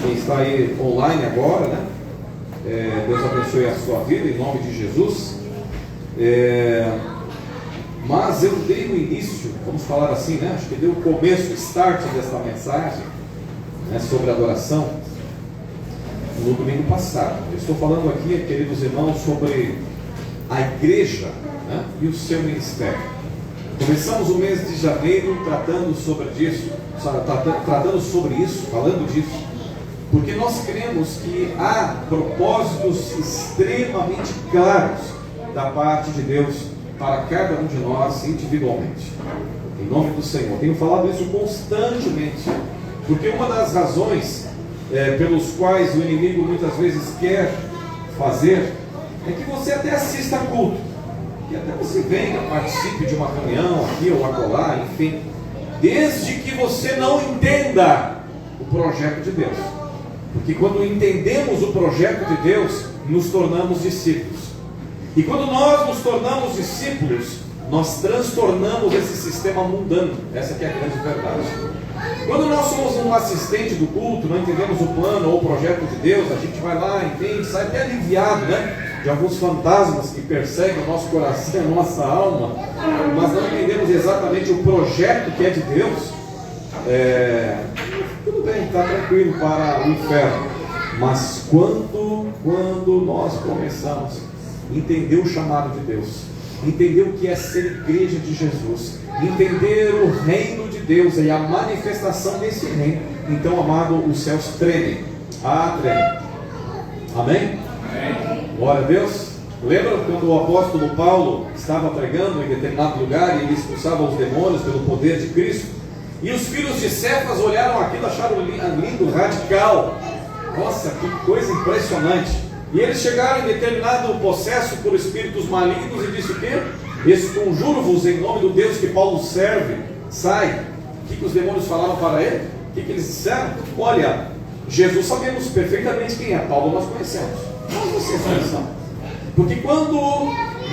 quem está aí online agora, né? Deus abençoe a sua vida em nome de Jesus. Mas eu dei o início, vamos falar assim, né? Acho que deu o começo, o start desta mensagem, né, sobre adoração no domingo passado. Eu estou falando aqui, queridos irmãos, sobre a igreja, né, e o seu ministério. Começamos o mês de janeiro tratando sobre isso, falando disso, porque nós cremos que há propósitos extremamente claros da parte de Deus para cada um de nós individualmente. Em nome do Senhor. Tenho falado isso constantemente, porque uma das razões pelos quais o inimigo muitas vezes quer fazer é que você até assista a culto, que até você venha, participe de uma reunião aqui ou acolá, enfim, desde que você não entenda o projeto de Deus. Porque quando entendemos o projeto de Deus, nos tornamos discípulos. E quando nós nos tornamos discípulos, nós transtornamos esse sistema mundano. Essa que é a grande verdade. Quando nós somos um assistente do culto, não entendemos o plano ou o projeto de Deus, a gente vai lá, entende, sai até aliviado, né, de alguns fantasmas que perseguem o nosso coração, a nossa alma, mas não entendemos exatamente o projeto que é de Deus. Tudo bem, está tranquilo para o inferno. Mas quando nós começamos a entender o chamado de Deus, entender o que é ser igreja de Jesus, entender o reino de Deus e a manifestação desse reino, então, amado, os céus tremem. Tremem. Amém? Amém. Glória a Deus. Lembra quando o apóstolo Paulo estava pregando em determinado lugar e ele expulsava os demônios pelo poder de Cristo? E os filhos de Cefas olharam aquilo, acharam lindo, radical. Nossa, que coisa impressionante. E eles chegaram em determinado possesso por espíritos malignos e disse o quê? Esconjuro-vos em nome do Deus que Paulo serve, sai. O que os demônios falaram para ele? O que eles disseram? Olha, Jesus sabemos perfeitamente quem é, Paulo nós conhecemos, mas vocês não são. Porque quando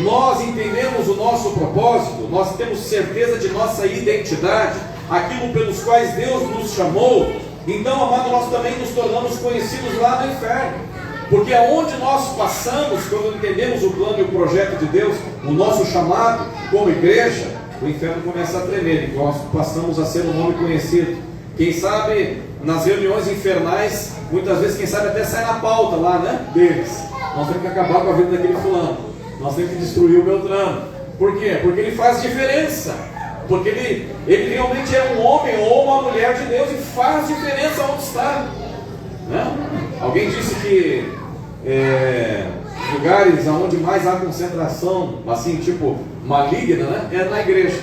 nós entendemos o nosso propósito, nós temos certeza de nossa identidade, aquilo pelos quais Deus nos chamou, então, amado, nós também nos tornamos conhecidos lá no inferno. Porque aonde nós passamos, quando entendemos o plano e o projeto de Deus, o nosso chamado como igreja, o inferno começa a tremer e nós passamos a ser um nome conhecido. Quem sabe, nas reuniões infernais, muitas vezes, quem sabe até sai na pauta lá, né, deles. Nós temos que acabar com a vida daquele fulano, nós temos que destruir o Beltrano. Por quê? Porque ele faz diferença. Porque ele realmente é um homem ou uma mulher de Deus e faz diferença onde está, né? Alguém disse que lugares onde mais há concentração, assim, tipo, maligna, né, é na igreja.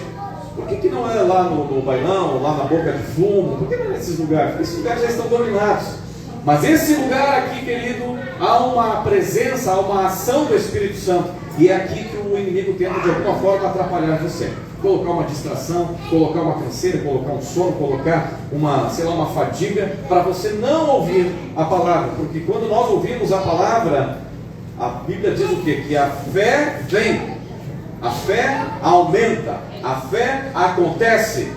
Por que não é lá no bailão, lá na boca de fumo? Por que não é nesses lugares? Porque esses lugares já estão dominados. Mas esse lugar aqui, querido, há uma presença, há uma ação do Espírito Santo. E é aqui que o inimigo tenta de alguma forma atrapalhar você. Colocar uma distração, colocar uma canseira, colocar um sono, colocar uma fadiga, para você não ouvir a palavra. Porque quando nós ouvimos a palavra, a Bíblia diz o quê? Que a fé vem, a fé aumenta, a fé acontece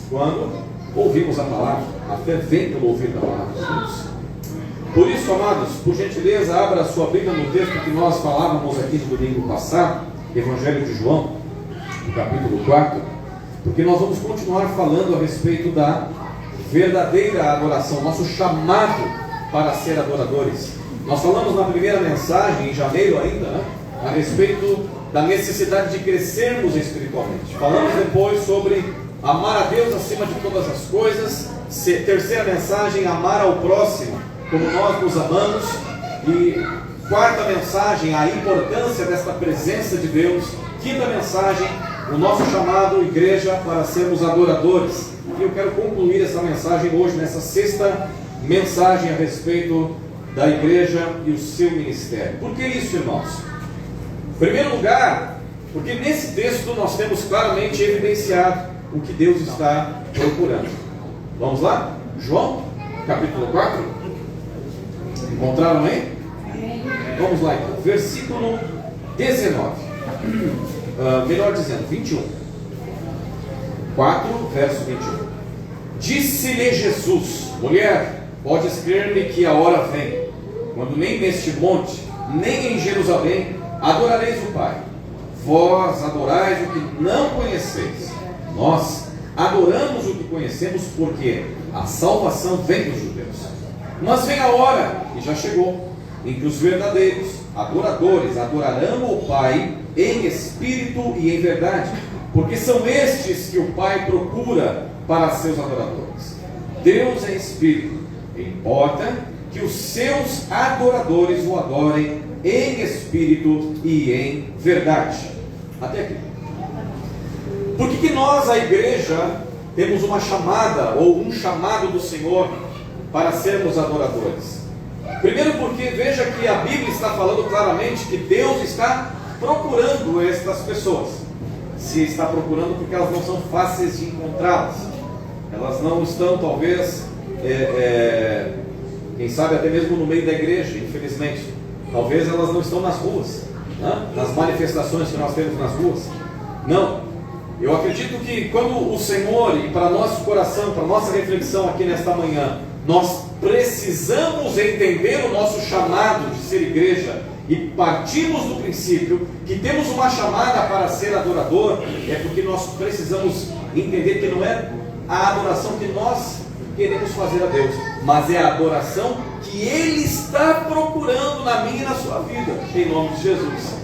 quando ouvimos a palavra. A fé vem pelo ouvir da palavra de Deus. Por isso, amados, por gentileza, abra a sua Bíblia no texto que nós falávamos aqui no domingo passado, Evangelho de João, no capítulo 4, porque nós vamos continuar falando a respeito da verdadeira adoração, nosso chamado para ser adoradores. Nós falamos na primeira mensagem, em janeiro ainda, né, a respeito da necessidade de crescermos espiritualmente. Falamos depois sobre amar a Deus acima de todas as coisas. Terceira mensagem, amar ao próximo como nós nos amamos. E quarta mensagem, a importância desta presença de Deus. Quinta mensagem, o nosso chamado, igreja, para sermos adoradores. E eu quero concluir essa mensagem hoje, nessa sexta mensagem a respeito da igreja e o seu ministério. Por que isso, irmãos? Em primeiro lugar, porque nesse texto nós temos claramente evidenciado o que Deus está procurando. Vamos lá? João, capítulo 4. Encontraram aí? Vamos lá então. Versículo 19. Melhor dizendo, 21. 4, verso 21. Disse-lhe Jesus: mulher, podes crer-me que a hora vem, quando nem neste monte, nem em Jerusalém, adorareis o Pai. Vós adorais o que não conheceis. Nós adoramos o que conhecemos, porque a salvação vem dos judeus. Mas vem a hora, e já chegou, em que os verdadeiros adoradores adorarão o Pai em espírito e em verdade, porque são estes que o Pai procura para seus adoradores. Deus é espírito, importa que os seus adoradores o adorem em espírito e em verdade. Até aqui. Por que nós, a igreja, temos uma chamada ou um chamado do Senhor para sermos adoradores? Primeiro porque veja que a Bíblia está falando claramente que Deus está procurando estas pessoas. Se está procurando porque elas não são fáceis de encontrá-las. Elas não estão talvez, quem sabe até mesmo no meio da igreja, infelizmente. Talvez elas não estão nas ruas, né? Nas manifestações que nós temos nas ruas. Não. Eu acredito que quando o Senhor, e para nosso coração, para nossa reflexão aqui nesta manhã, nós precisamos entender o nosso chamado de ser igreja e partimos do princípio que temos uma chamada para ser adorador, é porque nós precisamos entender que não é a adoração que nós queremos fazer a Deus, mas é a adoração que Ele está procurando na minha e na sua vida, em nome de Jesus.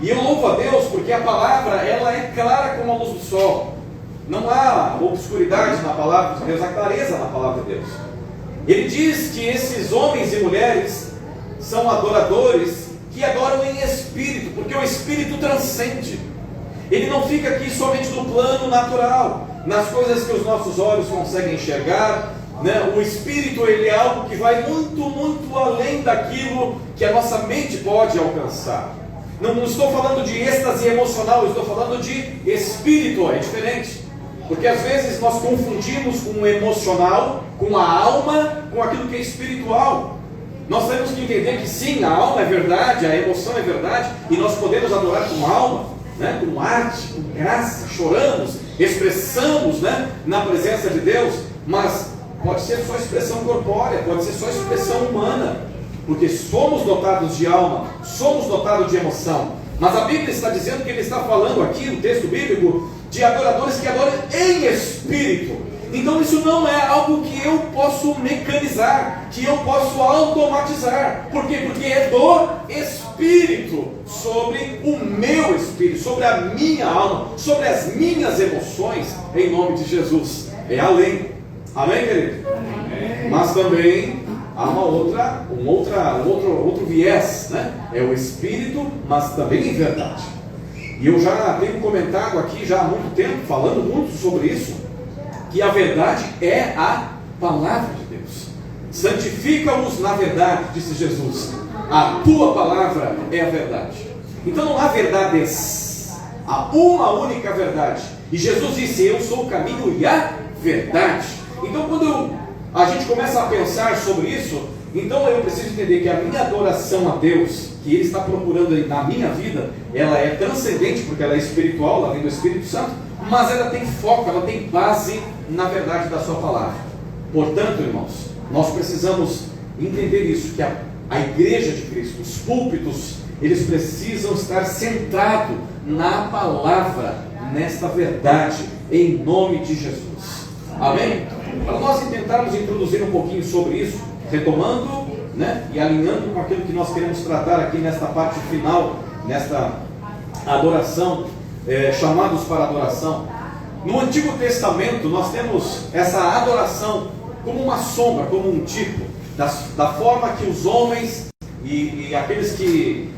E eu louvo a Deus porque a palavra, ela é clara como a luz do sol. Não há obscuridade na palavra de Deus, há clareza na palavra de Deus. Ele diz que esses homens e mulheres são adoradores que adoram em espírito, porque o espírito transcende. Ele não fica aqui somente no plano natural, nas coisas que os nossos olhos conseguem enxergar, né? O espírito, ele é algo que vai muito, muito além daquilo que a nossa mente pode alcançar. Não estou falando de êxtase emocional, estou falando de espírito, é diferente. Porque às vezes nós confundimos com o emocional, com a alma, com aquilo que é espiritual. Nós temos que entender que sim, a alma é verdade, a emoção é verdade, e nós podemos adorar com alma, né? Com arte, com graça, choramos, expressamos, né? Na presença de Deus, mas pode ser só expressão corpórea, pode ser só expressão humana. Porque somos dotados de alma, somos dotados de emoção. Mas a Bíblia está dizendo que ele está falando aqui, no texto bíblico, de adoradores que adoram em espírito. Então isso não é algo que eu posso mecanizar, que eu posso automatizar. Por quê? Porque é do Espírito, sobre o meu espírito, sobre a minha alma, sobre as minhas emoções, em nome de Jesus. É além. Amém, querido? Amém. Mas também há um outro viés, né? É o Espírito, mas também em verdade. E eu já tenho comentado aqui já há muito tempo, falando muito sobre isso, que a verdade é a palavra de Deus. Santifica-os na verdade, disse Jesus. A tua palavra é a verdade. Então não há verdades, há uma única verdade. E Jesus disse: eu sou o caminho e a verdade. Então quando a gente começa a pensar sobre isso, então eu preciso entender que a minha adoração a Deus, que Ele está procurando na minha vida, ela é transcendente, porque ela é espiritual, ela vem do Espírito Santo, mas ela tem foco, ela tem base na verdade da sua palavra. Portanto, irmãos, nós precisamos entender isso, que a igreja de Cristo, os púlpitos, eles precisam estar centrados na palavra, nesta verdade, em nome de Jesus. Amém? Para nós tentarmos introduzir um pouquinho sobre isso, retomando, né, e alinhando com aquilo que nós queremos tratar aqui nesta parte final, nesta adoração, chamados para adoração. No Antigo Testamento nós temos essa adoração como uma sombra, como um tipo da forma que os homens e aqueles que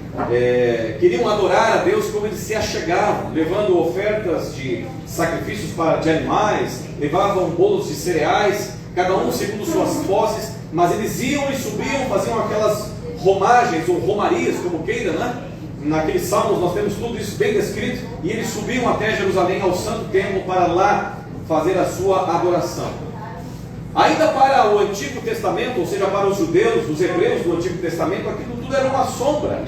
queriam adorar a Deus, como eles se achegavam, levando ofertas de sacrifícios de animais, levavam bolos de cereais, cada um segundo suas posses, mas eles iam e subiam, faziam aquelas romagens ou romarias, como queira, né? Naqueles salmos nós temos tudo isso bem descrito, e eles subiam até Jerusalém, ao santo templo, para lá fazer a sua adoração. Ainda para o Antigo Testamento, ou seja, para os judeus, os hebreus do Antigo Testamento, aquilo tudo era uma sombra.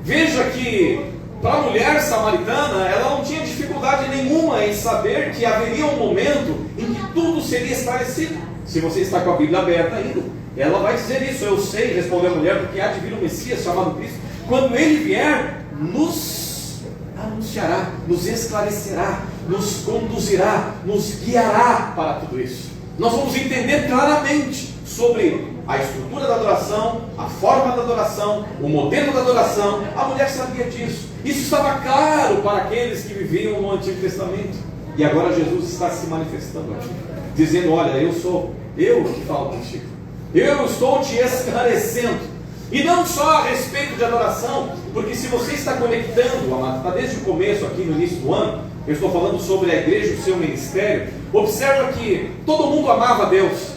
Veja que para a mulher samaritana, ela não tinha dificuldade nenhuma em saber que haveria um momento em que tudo seria esclarecido. Se você está com a Bíblia aberta ainda, ela vai dizer isso: eu sei, respondeu a mulher, porque há de vir um Messias chamado Cristo. Quando ele vier, nos anunciará, nos esclarecerá, nos conduzirá, nos guiará para tudo isso. Nós vamos entender claramente sobre a estrutura da adoração, a forma da adoração, o modelo da adoração. A mulher sabia disso. Isso estava claro para aqueles que viviam no Antigo Testamento. E agora Jesus está se manifestando aqui, dizendo: olha, eu que falo contigo, eu estou te esclarecendo. E não só a respeito de adoração, porque se você está conectando, amado, está desde o começo aqui no início do ano, eu estou falando sobre a igreja e o seu ministério. Observa que todo mundo amava a Deus,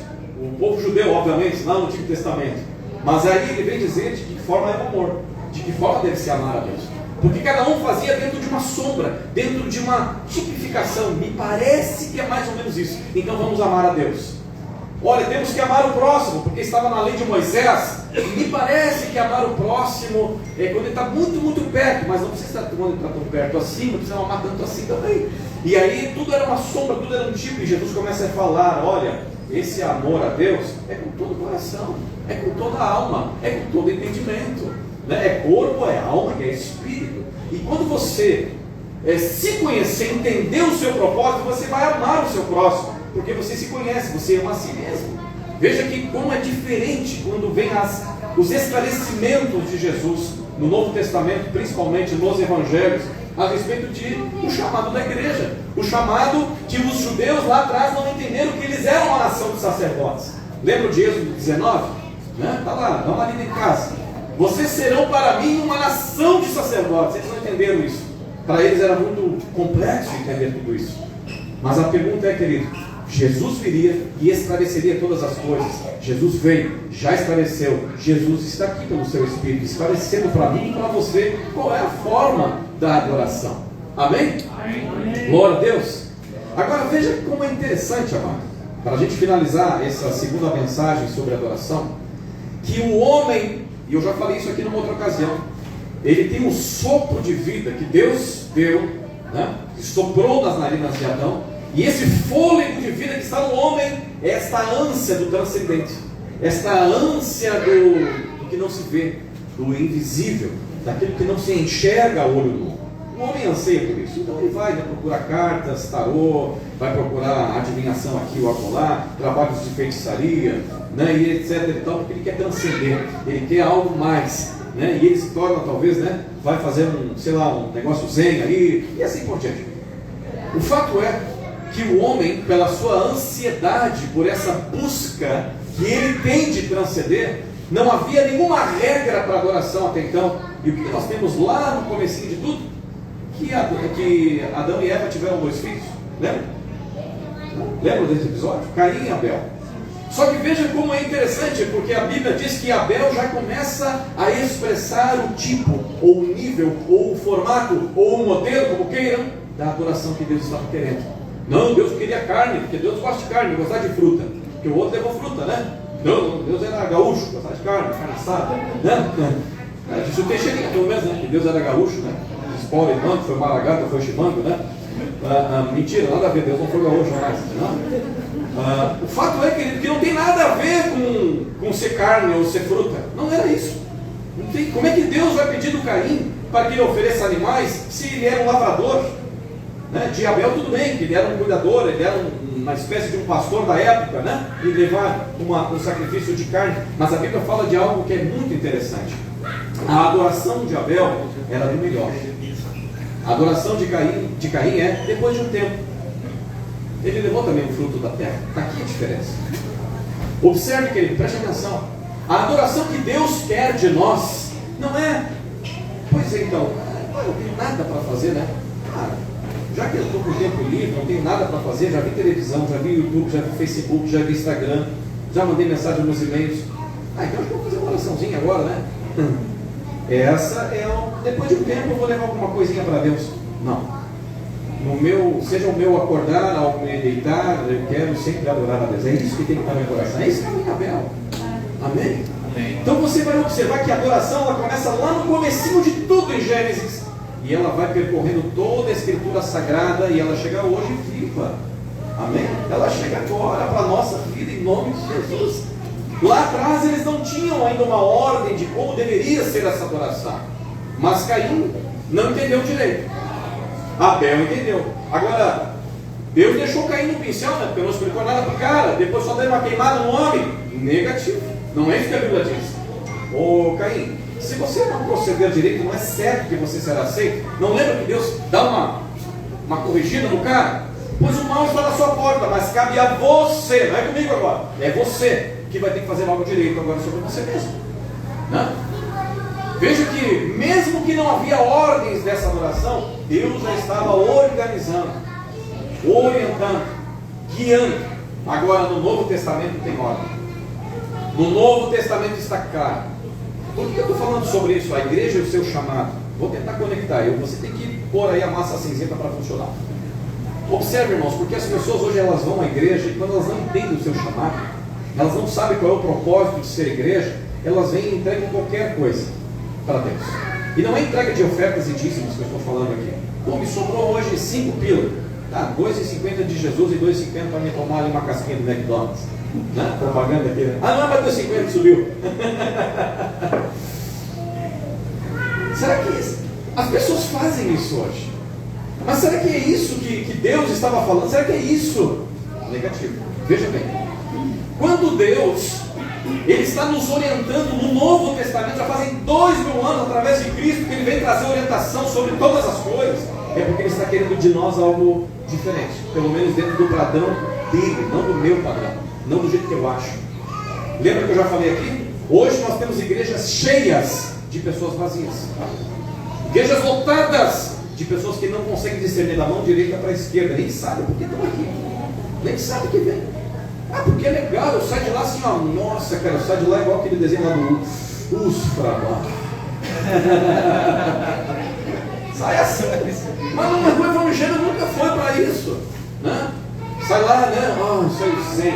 o povo judeu, obviamente, lá no Antigo Testamento. Mas aí ele vem dizer de que forma é o amor, de que forma deve se amar a Deus. Porque cada um fazia dentro de uma sombra, dentro de uma tipificação. Me parece que é mais ou menos isso. Então vamos amar a Deus. Olha, temos que amar o próximo, porque estava na lei de Moisés. Me parece que amar o próximo é quando ele está muito, muito perto, mas não precisa estar quando ele está tão perto assim, não precisa amar tanto assim também. E aí tudo era uma sombra, tudo era um tipo, e Jesus começa a falar: olha, esse amor a Deus é com todo o coração, é com toda a alma, é com todo o entendimento, né? É corpo, é alma, é espírito. E quando você se conhecer, entender o seu propósito, você vai amar o seu próximo, porque você se conhece, você ama a si mesmo. Veja que como é diferente quando vem os esclarecimentos de Jesus no Novo Testamento, principalmente nos Evangelhos, a respeito do chamado da igreja. O chamado que os judeus lá atrás não entenderam que eles eram uma nação de sacerdotes. Lembra de Êxodo 19? Está lá, dá uma lida em casa. Vocês serão para mim uma nação de sacerdotes. Eles não entenderam isso. Para eles era muito complexo entender tudo isso. Mas a pergunta é, querido, Jesus viria e esclareceria todas as coisas. Jesus veio, já esclareceu. Jesus está aqui pelo seu Espírito, esclarecendo para mim e para você qual é a forma da adoração. Amém? Amém. Glória a Deus. Agora veja como é interessante, amado, para a gente finalizar essa segunda mensagem sobre adoração, que o homem, e eu já falei isso aqui numa outra ocasião, ele tem um sopro de vida que Deus deu, né? Que soprou nas narinas de Adão. E esse fôlego de vida que está no homem é esta ânsia do transcendente, esta ânsia do que não se vê, do invisível, daquilo que não se enxerga a olho nu. O homem anseia por isso, então ele vai procurar cartas, tarô, vai procurar adivinhação aqui ou acolá, trabalhos de feitiçaria, né, e etc e tal, porque ele quer transcender, ele quer algo mais, né, e ele se torna talvez, né, vai fazer um negócio zen aí, e assim por diante. O fato é que o homem, pela sua ansiedade, por essa busca que ele tem de transcender, não havia nenhuma regra para adoração até então. E o que nós temos lá no comecinho de tudo? Que Adão e Eva tiveram 2 filhos. Lembra? Lembra desse episódio? Caim e Abel. Só que veja como é interessante, porque a Bíblia diz que Abel já começa a expressar o tipo, ou o nível, ou o formato, ou o modelo, como queiram, da adoração que Deus estava querendo. Não, Deus queria carne, porque Deus gosta de carne, gostar de fruta. Porque o outro levou fruta, né? Não, Deus era gaúcho, gostava de carne assada, né? Isso tem cheirinho, pelo menos, né? Que Deus era gaúcho, né? Espora e manto, foi maragata, foi chimango, né? Mentira, nada a ver, Deus não foi gaúcho mais. O fato é, querido, que não tem nada a ver com ser carne ou ser fruta. Não era isso. Não tem. Como é que Deus vai pedir do Caim para que ele ofereça animais se ele era um lavrador? Né? De Abel tudo bem, que ele era um cuidador, ele era uma espécie de um pastor da época, né? E levar um sacrifício de carne. Mas a Bíblia fala de algo que é muito interessante. A adoração de Abel era do melhor. A adoração de Caim é depois de um tempo. Ele levou também o fruto da terra. Está aqui a diferença. Observe, querido, preste atenção. A adoração que Deus quer de nós não é, pois é, então, eu não tenho nada para fazer, né? Já que eu estou com tempo livre, não tenho nada para fazer, já vi televisão, já vi YouTube, já vi Facebook, já vi Instagram, já mandei mensagem nos e-mails. Então acho que eu vou fazer uma oraçãozinha agora, né? Essa é depois de um tempo eu vou levar alguma coisinha para Deus. Não. Seja o meu acordar, ao me deitar, eu quero sempre adorar a Deus. É isso que tem que estar no meu coração. É isso que é o Abel. Amém? Amém? Então você vai observar que a adoração ela começa lá no comecinho de tudo em Gênesis. E ela vai percorrendo toda a Escritura Sagrada e ela chega hoje viva. Amém? Ela chega agora para a nossa vida em nome de Jesus. Lá atrás eles não tinham ainda uma ordem de como deveria ser essa adoração. Mas Caim não entendeu direito. Abel entendeu. Agora, Deus deixou Caim no pincel, né? Porque não explicou nada para o cara. Depois só deu uma queimada no homem. Negativo. Não é isso que a Bíblia diz. Ô Caim, se você não proceder direito, não é certo que você será aceito. Não lembra que Deus dá uma corrigida no cara? Pois o mal está na sua porta, mas cabe a você. Não é comigo agora. É você que vai ter que fazer algo direito agora sobre você mesmo, né? Veja que mesmo que não havia ordens dessa adoração, Deus já estava organizando, orientando, guiando. Agora no Novo Testamento tem ordem. No Novo Testamento está claro. Por que eu estou falando sobre isso? A igreja e o seu chamado. Vou tentar conectar. Você tem que pôr aí a massa cinzenta para funcionar. Observe, irmãos, porque as pessoas hoje elas vão à igreja e quando elas não entendem o seu chamado, elas não sabem qual é o propósito de ser igreja, elas vêm e entregam qualquer coisa para Deus. E não é entrega de ofertas e dízimos que eu estou falando aqui. Pô, me sobrou hoje 5 pila. Tá, 2,50 de Jesus e 2,50 para me tomar ali uma casquinha do McDonald's. Né? Propaganda aqui, né? Ah, não, mas 2,50 que subiu. Será que as pessoas fazem isso hoje? Mas será que é isso que Deus estava falando? Será que é isso? Negativo. Veja bem. Quando Deus Ele está nos orientando no Novo Testamento, já fazem 2000 anos, através de Cristo, que Ele vem trazer orientação sobre todas as coisas, é porque Ele está querendo de nós algo diferente, pelo menos dentro do padrão dele, não do meu padrão, não do jeito que eu acho. Lembra que eu já falei aqui? Hoje nós temos igrejas cheias de pessoas vazias, igrejas lotadas de pessoas que não conseguem discernir da mão direita para a esquerda, nem sabem porque estão aqui, nem sabem que vem. Ah, porque é legal, eu saio de lá assim, ó, nossa, cara, eu saio de lá igual aquele desenho lá do Usfra. Sai assim. Mas o evangelho nunca foi para isso, né? Sai lá, né? Ah, sai sem.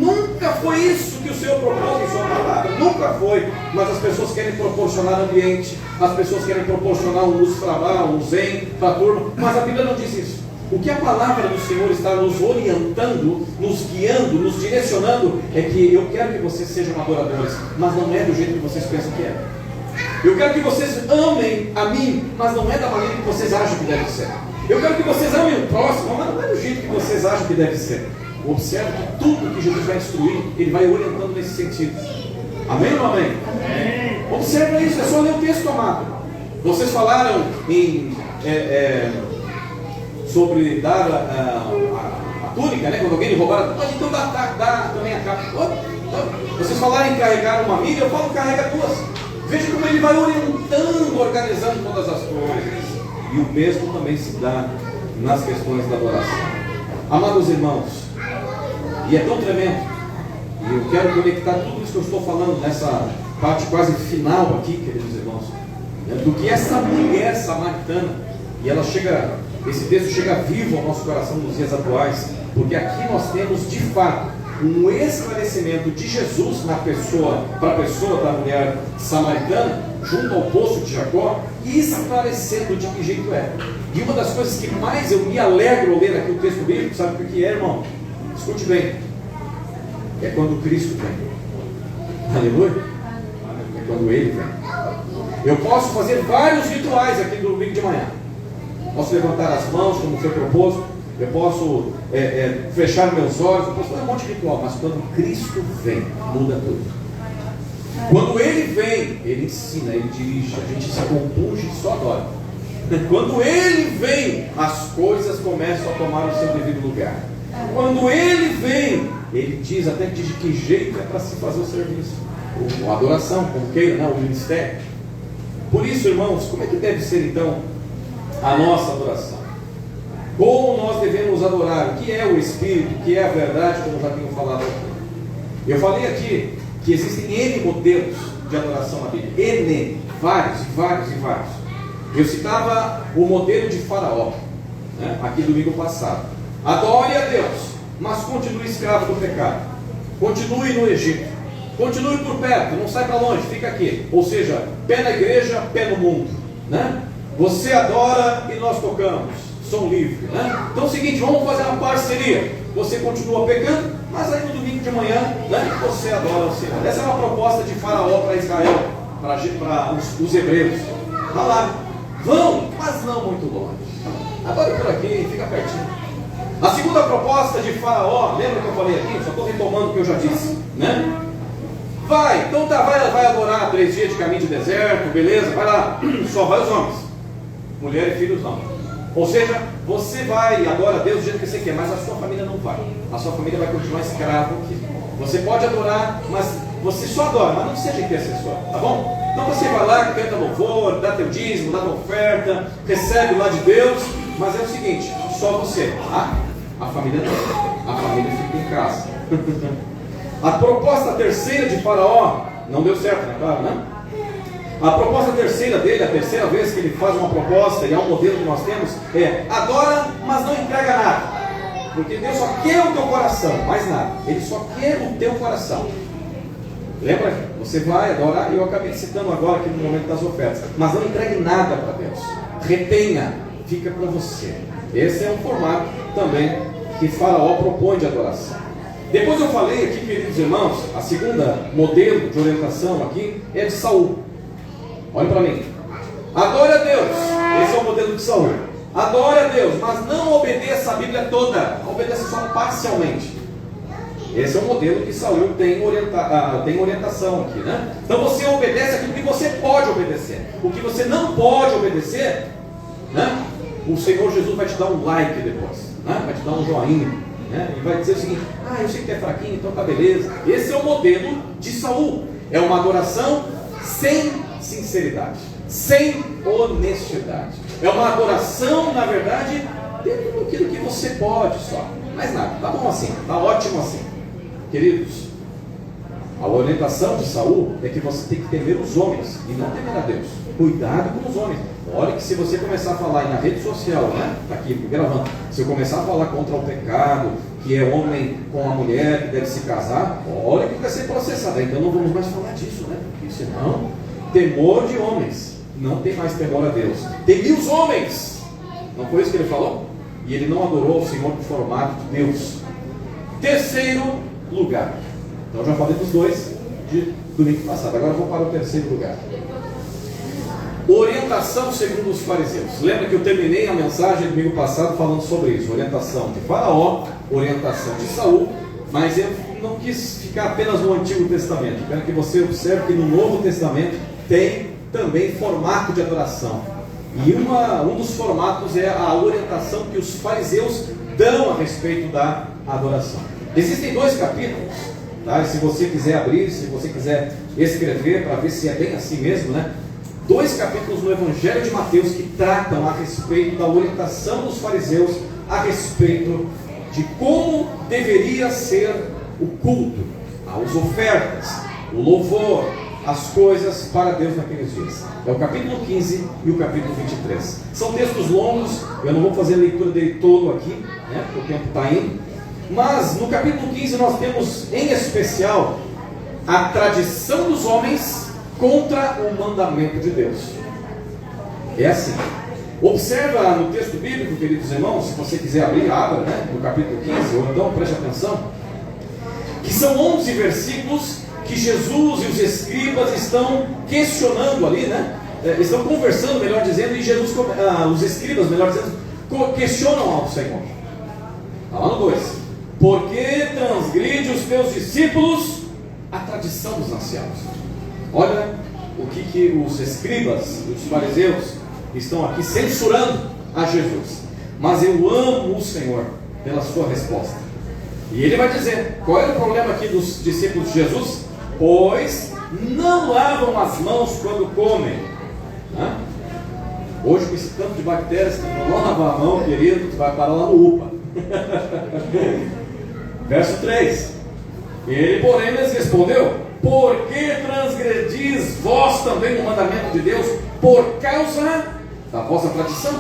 Nunca foi isso que o Senhor propôs em sua palavra, nunca foi. Mas as pessoas querem proporcionar ambiente, as pessoas querem proporcionar um Usfra, um zen para a turma, mas a Bíblia não diz isso. O que a palavra do Senhor está nos orientando, nos guiando, nos direcionando, é que eu quero que vocês sejam adoradores, mas não é do jeito que vocês pensam que é. Eu quero que vocês amem a mim, mas não é da maneira que vocês acham que deve ser. Eu quero que vocês amem o próximo, mas não é do jeito que vocês acham que deve ser. Observe que tudo que Jesus vai instruir, Ele vai orientando nesse sentido. Amém ou não amém? Amém. Observe isso, é só ler o texto, amado. Vocês falaram em... sobre dar a túnica, né? Quando alguém lhe roubar a túnica, então dá também a capa. Vocês falaram em carregar uma milha, eu falo carrega duas. Veja como ele vai orientando, organizando todas as coisas. E o mesmo também se dá nas questões da adoração. Amados irmãos, e é tão tremendo, e eu quero conectar tudo isso que eu estou falando nessa parte quase final aqui, queridos irmãos, do que essa mulher samaritana, e ela chega... Esse texto chega vivo ao nosso coração nos dias atuais, porque aqui nós temos de fato um esclarecimento de Jesus para a pessoa da mulher samaritana, junto ao poço de Jacó, esclarecendo de que jeito é. E uma das coisas que mais eu me alegro ao ler aqui o texto bíblico, sabe o que é, irmão? Escute bem, é quando Cristo vem. Aleluia? É quando Ele vem. Eu posso fazer vários rituais aqui no domingo de manhã. Posso levantar as mãos, como foi proposto. Eu posso fechar meus olhos. Eu posso fazer um monte de ritual. Mas quando Cristo vem, muda tudo. Quando Ele vem, Ele ensina, Ele dirige. A gente se compunge e só adora. Quando Ele vem, as coisas começam a tomar o seu devido lugar. Quando Ele vem, Ele diz até de que jeito é para se fazer o serviço. A adoração, como queira, né? O ministério. Por isso, irmãos, como é que deve ser então a nossa adoração? Como nós devemos adorar? O que é o Espírito? O que é a verdade? Como já tenho falado aqui. Eu falei aqui que existem N modelos de adoração na Bíblia. N, vários. Eu citava o modelo de Faraó, né, aqui domingo passado. Adore a Deus, mas continue escravo do pecado. Continue no Egito. Continue por perto, não sai para longe, fica aqui. Ou seja, pé na igreja, pé no mundo, né? Você adora e nós tocamos, som livre, né? Então é o seguinte, vamos fazer uma parceria. Você continua pecando, mas aí no domingo de manhã, né, você adora o Senhor. Essa é uma proposta de Faraó para Israel, para os hebreus. Vai lá, vão, mas não muito longe. Adore por aqui, fica pertinho. A segunda proposta de Faraó, lembra que eu falei aqui? Só estou retomando o que eu já disse, né? Vai, então tá, vai adorar 3 dias de caminho de deserto, beleza, vai lá, só vai os homens, mulher e filhos não. Ou seja, você vai e adora a Deus do jeito que você quer, mas a sua família não vai. A sua família vai continuar escravo aqui. Você pode adorar, mas você só adora, mas não seja intercessor, tá bom? Então você vai lá, canta louvor, dá teu dízimo, dá tua oferta, recebe lá de Deus, mas é o seguinte, só você, tá? A família não, a família fica em casa. A proposta terceira de Faraó não deu certo, né? Claro, né? A proposta terceira dele, a terceira vez que ele faz uma proposta, e é um modelo que nós temos, é adora, mas não entrega nada. Porque Deus só quer o teu coração, mais nada. Ele só quer o teu coração. Lembra? Você vai adorar, e eu acabei citando agora aqui no momento das ofertas, mas não entregue nada para Deus. Retenha, fica com você. Esse é um formato também que Faraó propõe de adoração. Depois eu falei aqui, queridos irmãos, a segunda modelo de orientação aqui é de Saul. Olha para mim. Adore a Deus. Esse é o modelo de Saul. Adore a Deus, mas não obedeça a Bíblia toda. Obedeça só parcialmente. Esse é o modelo que Saul tem orientação aqui, né? Então você obedece aquilo que você pode obedecer. O que você não pode obedecer, né? O Senhor Jesus vai te dar um like depois, né? Vai te dar um joinha, né? E vai dizer o seguinte: eu sei que é fraquinho, então tá beleza. Esse é o modelo de Saul. É uma adoração sem sinceridade, sem honestidade. É uma adoração, na verdade, dentro daquilo que você pode só. Mais nada, tá bom assim, tá ótimo assim. Queridos, a orientação de Saul é que você tem que temer os homens e não temer a Deus. Cuidado com os homens. Olha que se você começar a falar aí na rede social, né? Está aqui gravando. Se eu começar a falar contra o pecado, que é homem com a mulher que deve se casar, olha que vai ser processado. Então não vamos mais falar disso, né? Porque senão, temor de homens. Não tem mais temor a Deus. Temi os homens. Não foi isso que ele falou? E ele não adorou o Senhor por formato de Deus. Terceiro lugar. Então eu já falei dos dois de domingo passado. Agora eu vou para o terceiro lugar. Orientação segundo os fariseus. Lembra que eu terminei a mensagem domingo passado falando sobre isso. Orientação de Faraó, orientação de Saul. Mas eu não quis ficar apenas no Antigo Testamento. Quero que você observe que no Novo Testamento tem também formato de adoração. E um dos formatos é a orientação que os fariseus dão a respeito da adoração. Existem 2 capítulos, tá? E se você quiser abrir, se você quiser escrever para ver se é bem assim mesmo, né? 2 capítulos no Evangelho de Mateus que tratam a respeito da orientação dos fariseus a respeito de como deveria ser o culto, as ofertas, o louvor, as coisas para Deus naqueles dias. É o capítulo 15 e o capítulo 23. São textos longos, eu não vou fazer a leitura dele todo aqui, né, porque o tempo está indo. Mas no capítulo 15 nós temos em especial a tradição dos homens contra o mandamento de Deus. É assim. Observa no texto bíblico, queridos irmãos, se você quiser abrir, abra, né, no capítulo 15, ou então preste atenção, que são 11 versículos que Jesus e os escribas estão questionando ali, né? Estão conversando, melhor dizendo, e os escribas, melhor dizendo, questionam ao Senhor. Está lá no 2. Por que transgride os teus discípulos a tradição dos anciãos? Olha o que os escribas e os fariseus estão aqui censurando a Jesus. Mas eu amo o Senhor pela sua resposta. E ele vai dizer, qual era o problema aqui dos discípulos de Jesus? Pois não lavam as mãos quando comem. Hoje com esse tanto de bactérias, que não lava a mão, querido, tu vai parar lá no UPA. Verso 3. Ele, porém, lhes respondeu: por que transgredis vós também o mandamento de Deus por causa da vossa tradição?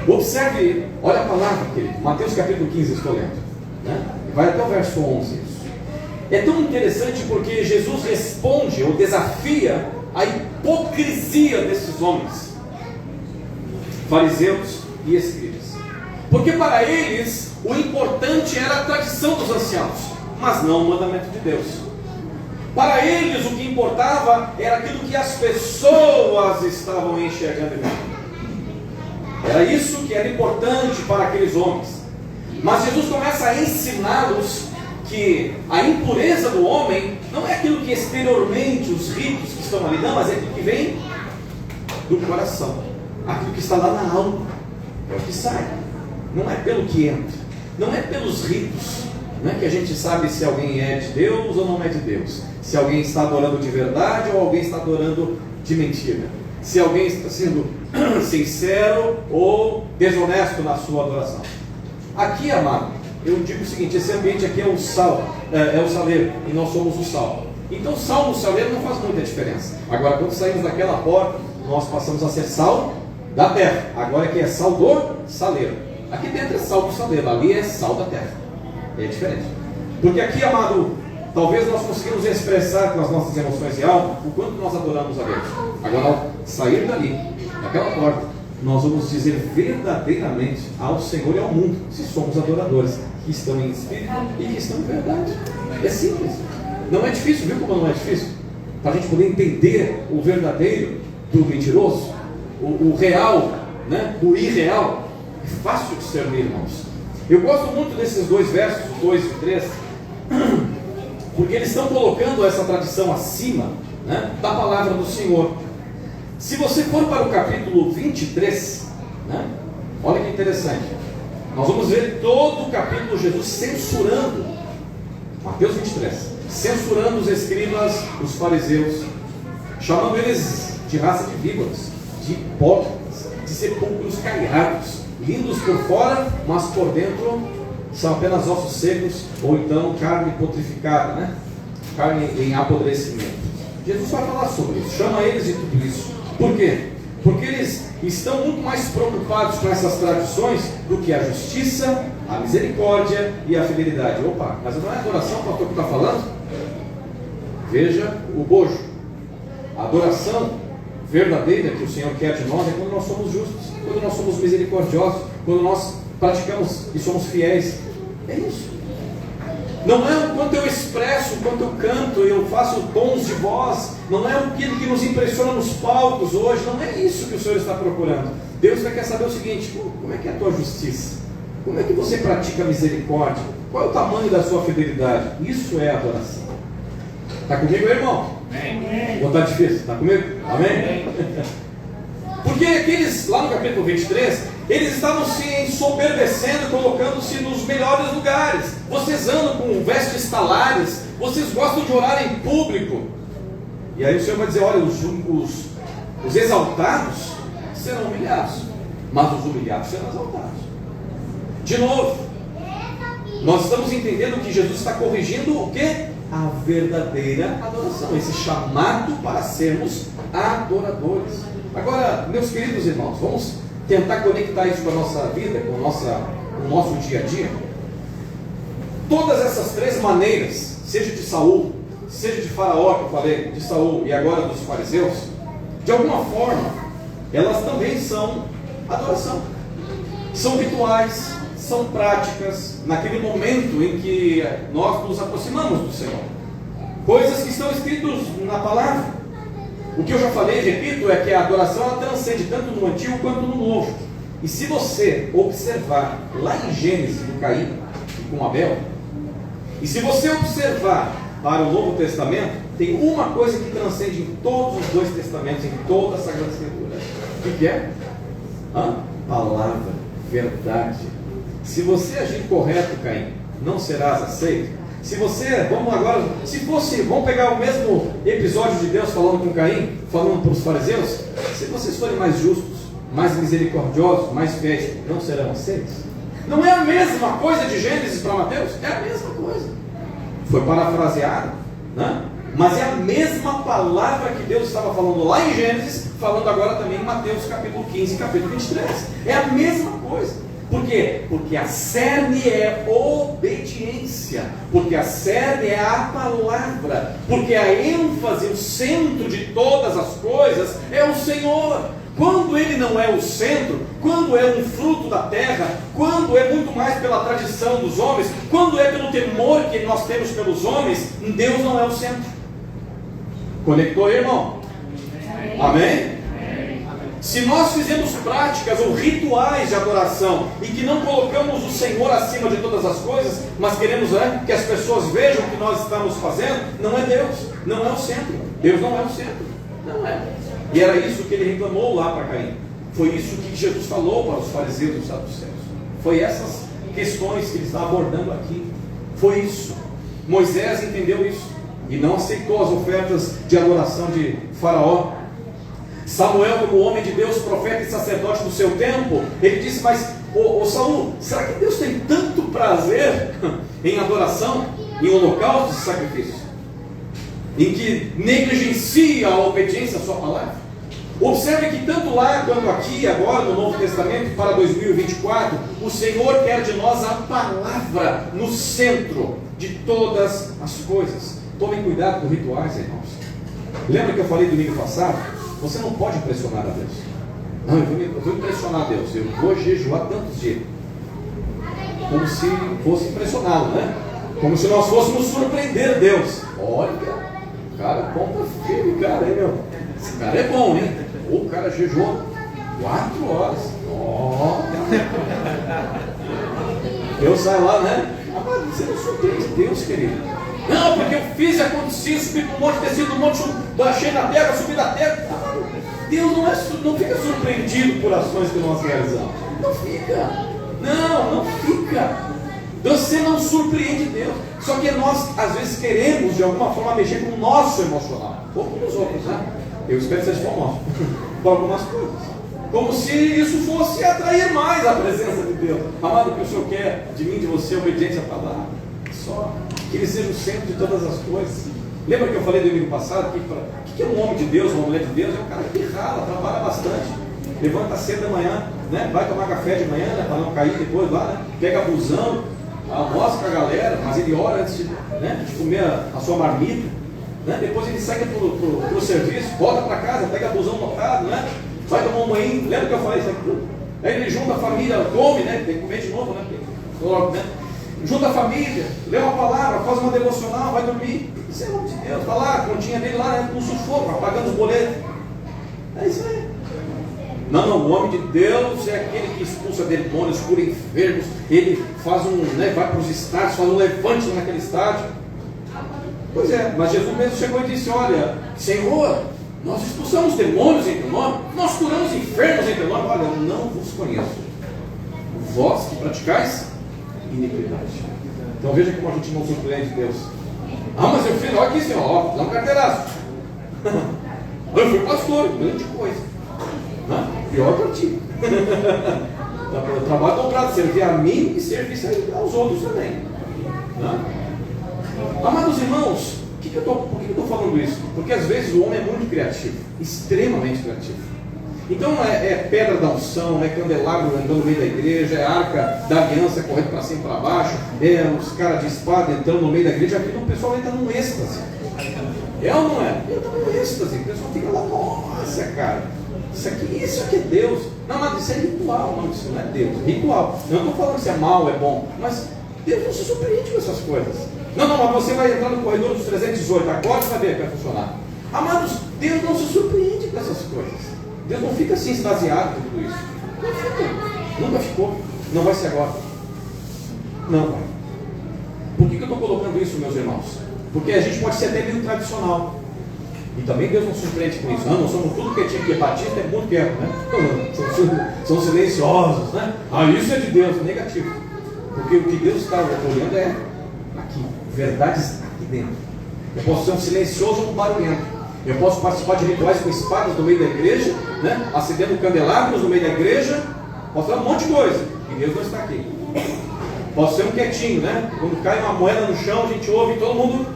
Observe, olha a palavra, querido. Mateus capítulo 15, estou lendo, né? Vai até o verso 11. É tão interessante porque Jesus responde ou desafia a hipocrisia desses homens, fariseus e escribas. Porque para eles O importante era a tradição dos anciãos, mas não o mandamento de Deus. Para eles o que importava era aquilo que as pessoas estavam enxergando e vendo. Era isso que era importante para aqueles homens. Mas Jesus começa a ensiná-los que a impureza do homem não é aquilo que exteriormente os ritos que estão ali, não, mas é aquilo que vem do coração, aquilo que está lá na alma, é o que sai, não é pelo que entra, não é pelos ritos, não é que a gente sabe se alguém é de Deus ou não é de Deus, se alguém está adorando de verdade ou alguém está adorando de mentira, se alguém está sendo sincero ou desonesto na sua adoração. Aqui, amado, eu digo o seguinte: esse ambiente aqui é o sal, é o saleiro, e nós somos o sal. Então sal no saleiro não faz muita diferença. Agora, quando saímos daquela porta, nós passamos a ser sal da terra. Agora aqui é sal do saleiro. Aqui dentro é sal do saleiro, ali é sal da terra. É diferente. Porque aqui, amado, talvez nós conseguimos expressar com as nossas emoções e alma o quanto nós adoramos a Deus. Agora, ao sair dali, daquela porta, nós vamos dizer verdadeiramente ao Senhor e ao mundo, se somos adoradores, que estão em espírito e que estão em verdade. É simples. Não é difícil, viu como não é difícil? Para a gente poder entender o verdadeiro do mentiroso, o real, né, do irreal. É fácil discernir, irmãos. Eu gosto muito desses dois versos, 2 e 3, porque eles estão colocando essa tradição acima, né, da palavra do Senhor. Se você for para o capítulo 23, né, olha que interessante. Nós vamos ver todo o capítulo Jesus censurando, Mateus 23, censurando os escribas, os fariseus, chamando eles de raça de víboras, de hipócritas, de sepulcros caiados, lindos por fora, mas por dentro são apenas ossos secos, ou então carne putrificada, né? Carne em apodrecimento. Jesus vai falar sobre isso, chama eles de tudo isso. Por quê? Porque eles estão muito mais preocupados com essas tradições do que a justiça, a misericórdia e a fidelidade. Opa, mas não é adoração, o pastor que está falando? Veja o bojo. A adoração verdadeira que o Senhor quer de nós é quando nós somos justos, quando nós somos misericordiosos, quando nós praticamos e somos fiéis. É isso. Não é o quanto eu expresso, o quanto eu canto, eu faço tons de voz, não é aquilo que nos impressiona nos palcos hoje, não é isso que o Senhor está procurando. Deus quer saber o seguinte: como é que é a tua justiça? Como é que você pratica a misericórdia? Qual é o tamanho da sua fidelidade? Isso é adoração. Está comigo, irmão? Amém. Ou está difícil? Está comigo? Amém? Porque aqueles, lá no capítulo 23, eles estavam se ensoberbecendo, colocando-se nos melhores lugares. Vocês andam com vestes talares, vocês gostam de orar em público. E aí o Senhor vai dizer: olha, os exaltados serão humilhados, mas os humilhados serão exaltados. De novo, nós estamos entendendo que Jesus está corrigindo o quê? A verdadeira adoração, esse chamado para sermos adoradores. Agora, meus queridos irmãos, vamos tentar conectar isso com a nossa vida, com o nosso dia a dia. Todas essas três maneiras, seja de Saul, seja de Faraó, que eu falei, de Saul e agora dos fariseus, de alguma forma, elas também são adoração. São rituais, são práticas, naquele momento em que nós nos aproximamos do Senhor. Coisas que estão escritas na palavra. O que eu já falei, repito, é que a adoração ela transcende tanto no Antigo quanto no Novo. E se você observar lá em Gênesis, do Caim e com Abel, e se você observar para o Novo Testamento, tem uma coisa que transcende em todos os dois testamentos, em toda a Sagrada Escritura. O que é? Palavra, verdade. Se você agir correto, Caim, não serás aceito. Se você, vamos pegar o mesmo episódio de Deus falando com Caim, falando para os fariseus, se vocês forem mais justos, mais misericordiosos, mais fiéis, não serão aceitos? Não é a mesma coisa de Gênesis para Mateus? É a mesma coisa. Foi parafraseado, né? Mas é a mesma palavra que Deus estava falando lá em Gênesis, falando agora também em Mateus capítulo 15, capítulo 23. É a mesma coisa. Por quê? Porque a cerne é obediência, porque a cerne é a palavra, porque a ênfase, o centro de todas as coisas é o Senhor. Quando Ele não é o centro, quando é um fruto da terra, quando é muito mais pela tradição dos homens, quando é pelo temor que nós temos pelos homens, Deus não é o centro. Conectou, irmão? Amém? Se nós fizermos práticas ou rituais de adoração e que não colocamos o Senhor acima de todas as coisas, mas queremos que as pessoas vejam o que nós estamos fazendo, não é Deus, não é o centro. Deus não é o centro, não é. E era isso que ele reclamou lá para Caim. Foi isso que Jesus falou para os fariseus e os saduceus. Foi essas questões que ele está abordando aqui. Foi isso. Moisés entendeu isso e não aceitou as ofertas de adoração de Faraó. Samuel, como homem de Deus, profeta e sacerdote do seu tempo, ele disse: mas, Saul, será que Deus tem tanto prazer em adoração, em holocaustos e sacrifícios, em que negligencia a obediência à sua palavra? Observe que tanto lá quanto aqui, agora no Novo Testamento, para 2024, o Senhor quer de nós a palavra no centro de todas as coisas. Tomem cuidado com rituais, irmãos. Lembra que eu falei domingo passado? Você não pode impressionar a Deus. Não, eu vou impressionar a Deus. Eu vou jejuar tantos dias. Como se fosse impressioná-lo, né? Como se nós fôssemos surpreender Deus. Olha, cara, ponta firme, cara, hein, meu? Esse cara é bom, hein? O cara jejuou 4 horas. Ó, eu saio lá, né? Mas você não surpreende Deus, querido. Não, porque eu fiz e aconteceu, subi para um monte, desci do monte, baixei na terra, subi da terra. Deus não fica surpreendido por ações que nós realizamos. Não fica. Não fica. Você não surpreende Deus. Só que nós, às vezes, queremos, de alguma forma, mexer com o nosso emocional. Ou com os outros, né? Eu espero que seja com o nosso. Com algumas coisas. Como se isso fosse atrair mais a presença de Deus. Amado, o que o Senhor quer de mim, de você, obediência à palavra. Só. Que Ele seja o centro de todas as coisas. Lembra que eu falei domingo passado que é um homem de Deus, uma mulher de Deus? É um cara que rala, trabalha bastante, levanta cedo da manhã, né? Vai tomar café de manhã, né? Para não cair depois lá, né? Pega busão, almoça com a galera, mas ele ora antes de comer a sua marmita, né? Depois ele sai para o serviço, volta para casa, pega busão lotado, né? Vai tomar um banho. Lembra que eu falei isso aqui? Aí ele junta a família, come, né? Tem que comer de novo, né? Junta a família, lê uma palavra, faz uma devocional, vai dormir. Isso é o nome de Deus. Está lá, a continha dele lá, né, com sufoco, apagando os boletos. É isso aí. Não, o homem de Deus é aquele que expulsa demônios, cura enfermos. Ele faz vai para os estádios, faz um levante naquele estádio. Pois é, mas Jesus mesmo chegou e disse: olha, Senhor, nós expulsamos demônios em teu nome, nós curamos enfermos em teu nome. Olha, eu não vos conheço. Vós que praticais iniquidade. Então veja como a gente não surpreende Deus. Mas eu fiz, olha aqui, Senhor, dá um carteiraço. Eu fui pastor, grande coisa. Pior para ti. Eu trabalho dobrado, servir a mim e servir aos outros também. Amados irmãos, por que eu estou falando isso? Porque às vezes o homem é muito criativo, extremamente criativo. Então é pedra da unção, é candelabro andando no meio da igreja, é arca da aliança correndo para cima e para baixo, é os caras de espada entrando no meio da igreja. Aqui o pessoal entra num êxtase. É ou não é? Entra num êxtase. O pessoal fica lá, nossa, cara, isso aqui é Deus. Não, mas isso é ritual, não, isso não é Deus. Ritual. Eu não estou falando se é mal, é bom, mas Deus não se surpreende com essas coisas. Não, mas você vai entrar no corredor dos 318, agora você vai ver que vai funcionar. Amados, Deus não se surpreende com essas coisas. Deus não fica assim extasiado com tudo isso. Não fica. Nunca ficou. Não vai ser agora. Não vai. Por que eu estou colocando isso, meus irmãos? Porque a gente pode ser até meio tradicional. E também Deus não se surpreende com isso. Nós somos tudo quietinho, porque batista é muito quieto, né? São silenciosos, né? Isso é de Deus, é negativo. Porque o que Deus está olhando é aqui. Verdades aqui dentro. Eu posso ser um silencioso ou um barulhento. Eu posso participar de rituais com espadas no meio da igreja, né? Acendendo candelabros no meio da igreja, posso fazer um monte de coisa, e Deus não está aqui. Posso ser um quietinho, né? Quando cai uma moeda no chão, a gente ouve e todo mundo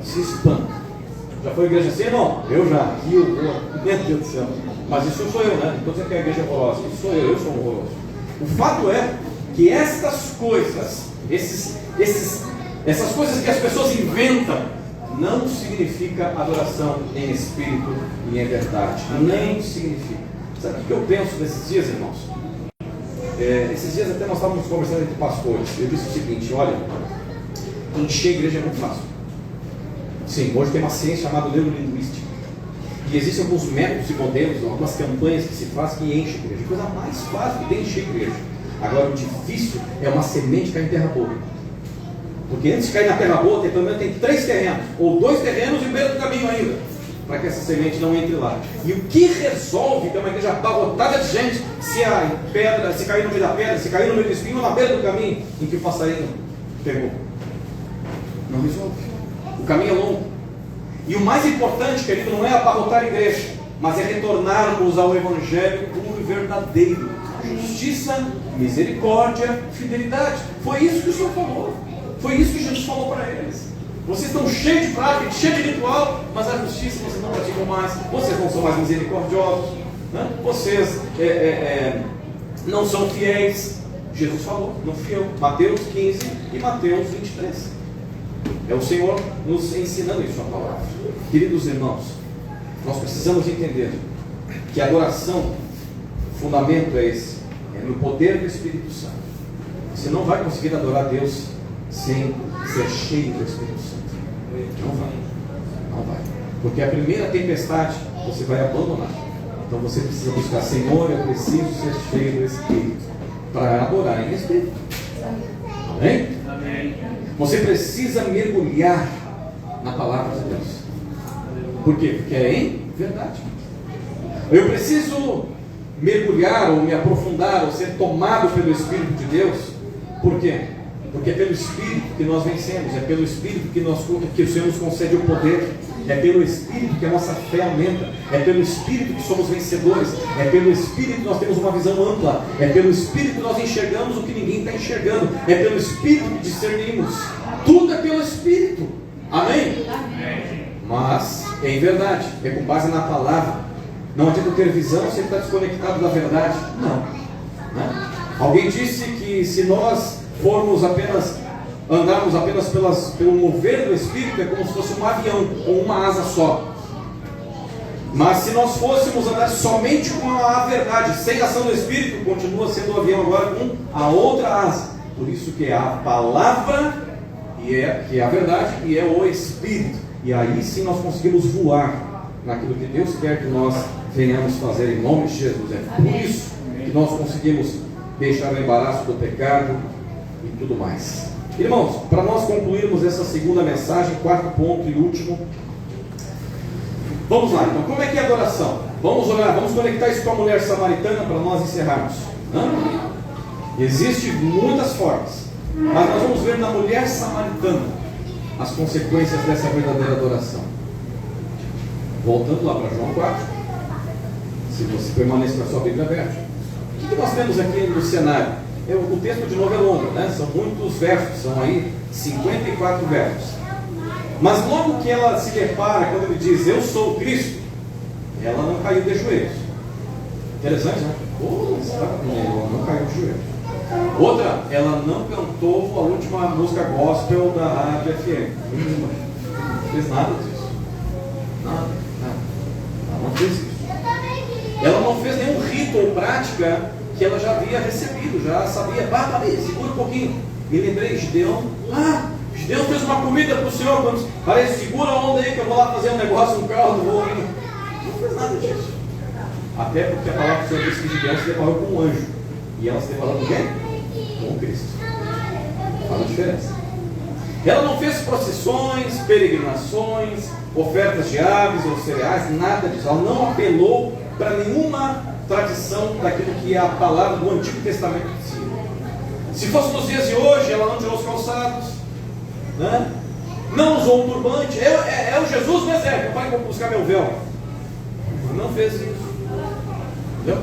se espanta. Já foi à igreja assim, irmão? Eu já, aqui eu vou, meu Deus do céu. Mas isso sou eu, né? Não estou dizendo que a igreja é horrorosa, isso sou eu sou horroroso. O fato é que estas coisas, essas coisas que as pessoas inventam, não significa adoração em espírito e em verdade. Nem significa. Sabe o que eu penso nesses dias, irmãos? Esses dias até nós estávamos conversando entre pastores. Eu disse o seguinte: olha, encher a igreja é muito fácil. Sim, hoje tem uma ciência chamada neurolinguística. E existem alguns métodos e modelos, algumas campanhas que se fazem que enchem a igreja. A coisa mais fácil que tem encher a igreja. Agora, o difícil é uma semente cair em terra boa. Porque antes de cair na terra boa, pelo menos tem 3 terrenos, ou 2 terrenos e o meio do caminho ainda, para que essa semente não entre lá. E o que resolve ter uma igreja abarrotada de gente, se cair no meio da pedra, se cair no meio do espinho, ou na beira do caminho em que o passarinho pegou? Não resolve. O caminho é longo. E o mais importante, querido, não é abarrotar a igreja, mas é retornarmos ao Evangelho puro e verdadeiro. Justiça, misericórdia, fidelidade. Foi isso que o Senhor falou. Foi isso que Jesus falou para eles. Vocês estão cheios de prática, cheios de ritual, mas a justiça vocês não praticam mais. Vocês não são mais misericordiosos, né? Vocês não são fiéis. Jesus falou, não fiel. Mateus 15 e Mateus 23. É o Senhor nos ensinando isso, a palavra. Queridos irmãos, nós precisamos entender que a adoração, o fundamento é esse, é no poder do Espírito Santo. Você não vai conseguir adorar a Deus sem ser cheio do Espírito Santo. Não vai. Não vai. Porque a primeira tempestade você vai abandonar. Então você precisa buscar: Senhor, eu preciso ser cheio do Espírito para adorar em Espírito. Amém? Amém. Você precisa mergulhar na palavra de Deus. Por quê? Porque é em verdade. Eu preciso mergulhar ou me aprofundar ou ser tomado pelo Espírito de Deus. Por quê? Porque é pelo Espírito que nós vencemos, é pelo Espírito que o Senhor nos concede o poder, é pelo Espírito que a nossa fé aumenta, é pelo Espírito que somos vencedores, é pelo Espírito que nós temos uma visão ampla, é pelo Espírito que nós enxergamos o que ninguém está enxergando, é pelo Espírito que discernimos. Tudo é pelo Espírito. Amém? Amém. Mas é em verdade, é com base na palavra. Não adianta ter visão se ele está desconectado da verdade. Não. Alguém disse que se nós andarmos apenas pelo mover do Espírito, é como se fosse um avião com uma asa só. Mas se nós fôssemos andar somente com a verdade, sem a ação do Espírito, continua sendo o avião agora com a outra asa. Por isso que é a palavra, que é a verdade, e é o Espírito. E aí sim nós conseguimos voar naquilo que Deus quer que nós venhamos fazer em nome de Jesus. É por isso que nós conseguimos deixar o embaraço do pecado e tudo mais. Irmãos, para nós concluirmos essa segunda mensagem, 4º ponto e último, vamos lá. Então, como é que é a adoração? Vamos orar, vamos conectar isso com a mulher samaritana para nós encerrarmos. Existem muitas formas, mas nós vamos ver na mulher samaritana as consequências dessa verdadeira adoração. Voltando lá para João 4, se você permanece com a sua Bíblia aberta, o que nós temos aqui no cenário? O texto de novo é longo, né? São muitos versos, são aí 54 versos. Mas logo que ela se depara, quando ele diz: eu sou o Cristo, ela não caiu de joelhos. Interessante, né? Ela não caiu de joelhos. Outra, ela não cantou a última música gospel da Rádio FM. Não fez nada disso. Nada. Ela não fez isso. Ela não fez nenhum rito ou prática que ela já havia recebido, já sabia. Segura um pouquinho. Me lembrei de Gideão. Gideão fez uma comida para o Senhor. Falei: segura a onda aí que eu vou lá fazer um negócio, um carro, não vou indo. Não fez nada disso. Até porque a palavra do Senhor diz que Gideão se deparou com um anjo. E ela se deparou com quem? Com Cristo. Faz a diferença. Ela não fez procissões, peregrinações, ofertas de aves ou cereais, nada disso. Ela não apelou para nenhuma tradição daquilo que é a palavra do Antigo Testamento dizia. Se fosse nos dias de hoje, ela não tirou os calçados, né? Não usou um turbante. É o Jesus mesmo, eu vou buscar meu véu. Não fez isso. Entendeu?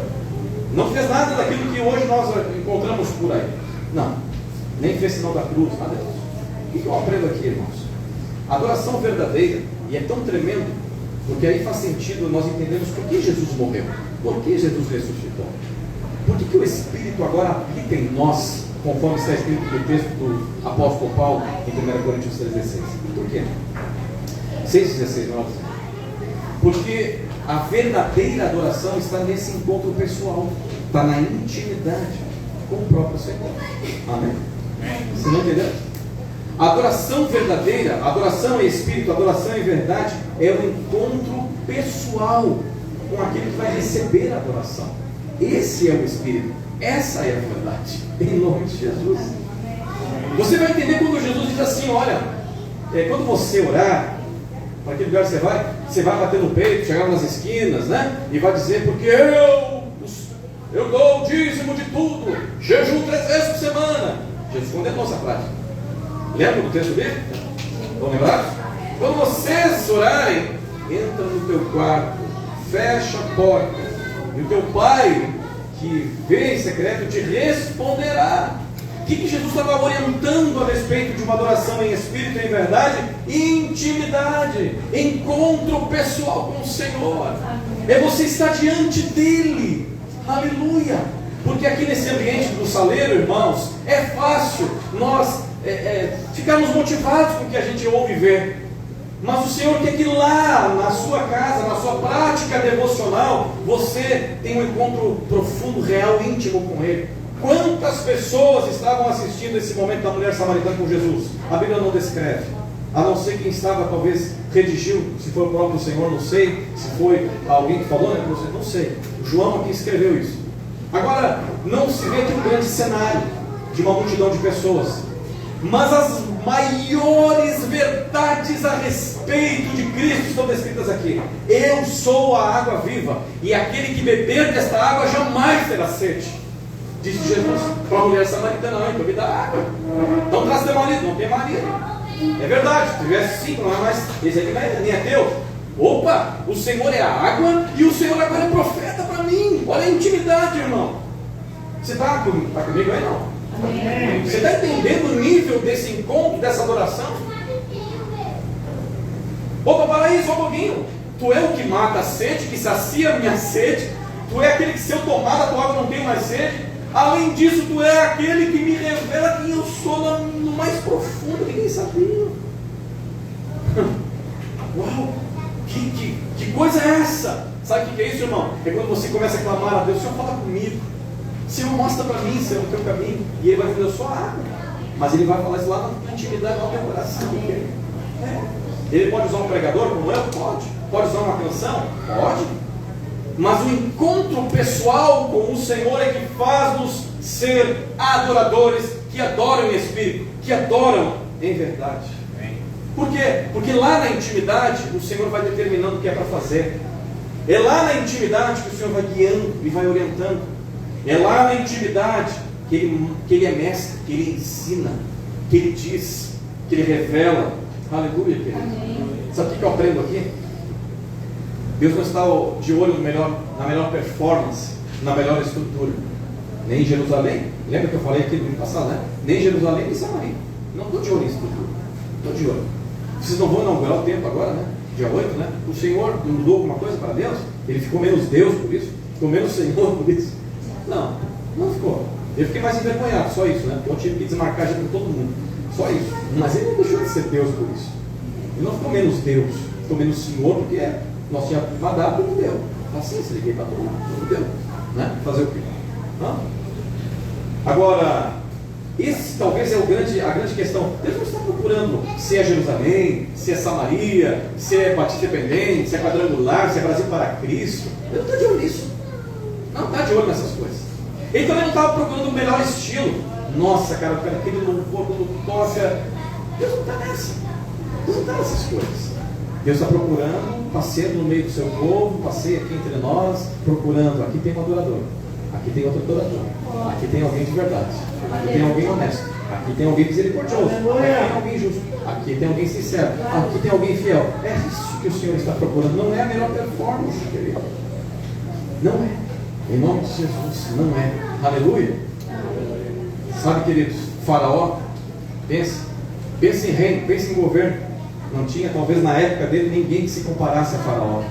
Não fez nada daquilo que hoje nós encontramos por aí. Não. Nem fez sinal da cruz, nada disso. O que eu aprendo aqui, irmãos? A adoração verdadeira, e é tão tremendo, porque aí faz sentido nós entendemos por que Jesus morreu, por que Jesus ressuscitou. Por que o Espírito agora habita em nós, conforme está escrito no texto do apóstolo Paulo em 1 Coríntios 3,16? Por quê? 6,16, nós. Porque a verdadeira adoração está nesse encontro pessoal, está na intimidade com o próprio Senhor. Amém? Você não entendeu? A adoração verdadeira, adoração em espírito, adoração em verdade, é o encontro pessoal com aquele que vai receber a adoração. Esse é o Espírito, essa é a verdade, em nome de Jesus. Você vai entender quando Jesus diz assim: olha, quando você orar, para aquele lugar que você vai bater no peito, chegar nas esquinas, né? E vai dizer: porque eu dou o dízimo de tudo, jejum 3 vezes por semana. Jesus condenou essa prática. Lembra do texto dele? Vão lembrar? Quando vocês orarem, entra no teu quarto, fecha a porta, e o teu pai, que vê em secreto, te responderá. O que Jesus estava orientando a respeito de uma adoração em espírito e em verdade? Intimidade, encontro pessoal com o Senhor. É você estar diante dele. Aleluia! Porque aqui nesse ambiente do saleiro, irmãos, é fácil nós ficarmos motivados com o que a gente ouve e vê. Mas o Senhor quer que lá, na sua casa, na sua prática devocional, você tenha um encontro profundo, real, íntimo com Ele. Quantas pessoas estavam assistindo esse momento da mulher samaritana com Jesus? A Bíblia não descreve, a não ser quem estava, talvez redigiu, se foi o próprio Senhor, não sei, se foi alguém que falou, não sei. João aqui escreveu isso. Agora, não se vê aqui um grande cenário de uma multidão de pessoas, mas as maiores verdades a respeito de Cristo estão descritas aqui. Eu sou a água viva, e aquele que beber desta água jamais terá sede, disse Jesus para a mulher samaritana: não, então me dá água. Não traz teu marido, não tem marido. É verdade, se tivesse 5, não é mais, esse aqui nem é teu. Opa, o Senhor é a água, e o Senhor agora é profeta para mim. Olha a intimidade, irmão. Você está comigo aí, não? Amém. Você está entendendo o nível desse encontro, dessa adoração? Opa, para aí, só um pouquinho. Tu é o que mata a sede, que sacia a minha sede. Tu é aquele que, se eu tomar da tua água, não tenho mais sede. Além disso, tu é aquele que me revela quem eu sou no mais profundo. Ninguém sabia. Uau, que coisa é essa? Sabe o que é isso, irmão? É quando você começa a clamar a Deus: Senhor, fala comigo. Senhor, mostra para mim, Senhor, o teu caminho. E Ele vai dizer: eu sou a água. Mas Ele vai falar isso lá na intimidade, no teu coração. Ele pode usar um pregador como eu? Pode. Pode usar uma canção? Pode. Mas o encontro pessoal com o Senhor é que faz-nos ser adoradores, que adoram em espírito, que adoram em verdade. Por quê? Porque lá na intimidade o Senhor vai determinando o que é para fazer. É lá na intimidade que o Senhor vai guiando e vai orientando. É lá na intimidade que Ele é mestre, que Ele ensina, que Ele diz, que Ele revela. Aleluia, querido. Sabe o que eu aprendo aqui? Deus não está de olho na melhor performance, na melhor estrutura. Nem em Jerusalém. Lembra que eu falei aqui no ano passado, né? Nem em Jerusalém, nem em Samaria. Não estou de olho em estrutura. Estou de olho. Vocês não vão inaugurar o templo agora, né? Dia 8, né? O Senhor mudou alguma coisa para Deus? Ele ficou menos Deus por isso? Ficou menos Senhor por isso? Não, não ficou. Eu fiquei mais envergonhado, só isso, né? Porque eu tive que desmarcar já com todo mundo. Só isso. Mas Ele não deixou de ser Deus por isso. Ele não ficou menos Deus, ficou menos Senhor, porque nós tínhamos mandado, tudo deu. Paciência, liguei para todo mundo, tudo deu. Né? Fazer o quê? Não? Agora, esse talvez é a grande questão. Deus não está procurando se é Jerusalém, se é Samaria, se é Batista Independente, se é Quadrangular, se é Brasil para Cristo. Ele não está de olho nisso. Não está de olho nessas coisas. Ele também não estava procurando o melhor estilo. Nossa, cara, aquele louvor quando toca. Deus não está nessa. Deus não está nessas coisas. Deus está procurando, passeando no meio do seu povo, passeia aqui entre nós, procurando. Aqui tem um adorador, aqui tem outro adorador, aqui tem alguém de verdade, aqui tem alguém honesto, aqui tem alguém misericordioso, aqui tem alguém justo, aqui tem alguém sincero, aqui tem alguém fiel. É isso que o Senhor está procurando. Não é a melhor performance, querido. Não é. Em nome de Jesus, não é. Aleluia. Sabe, queridos, Faraó, pense em reino, pense em governo. Não tinha, talvez na época dele, ninguém que se comparasse a Faraó.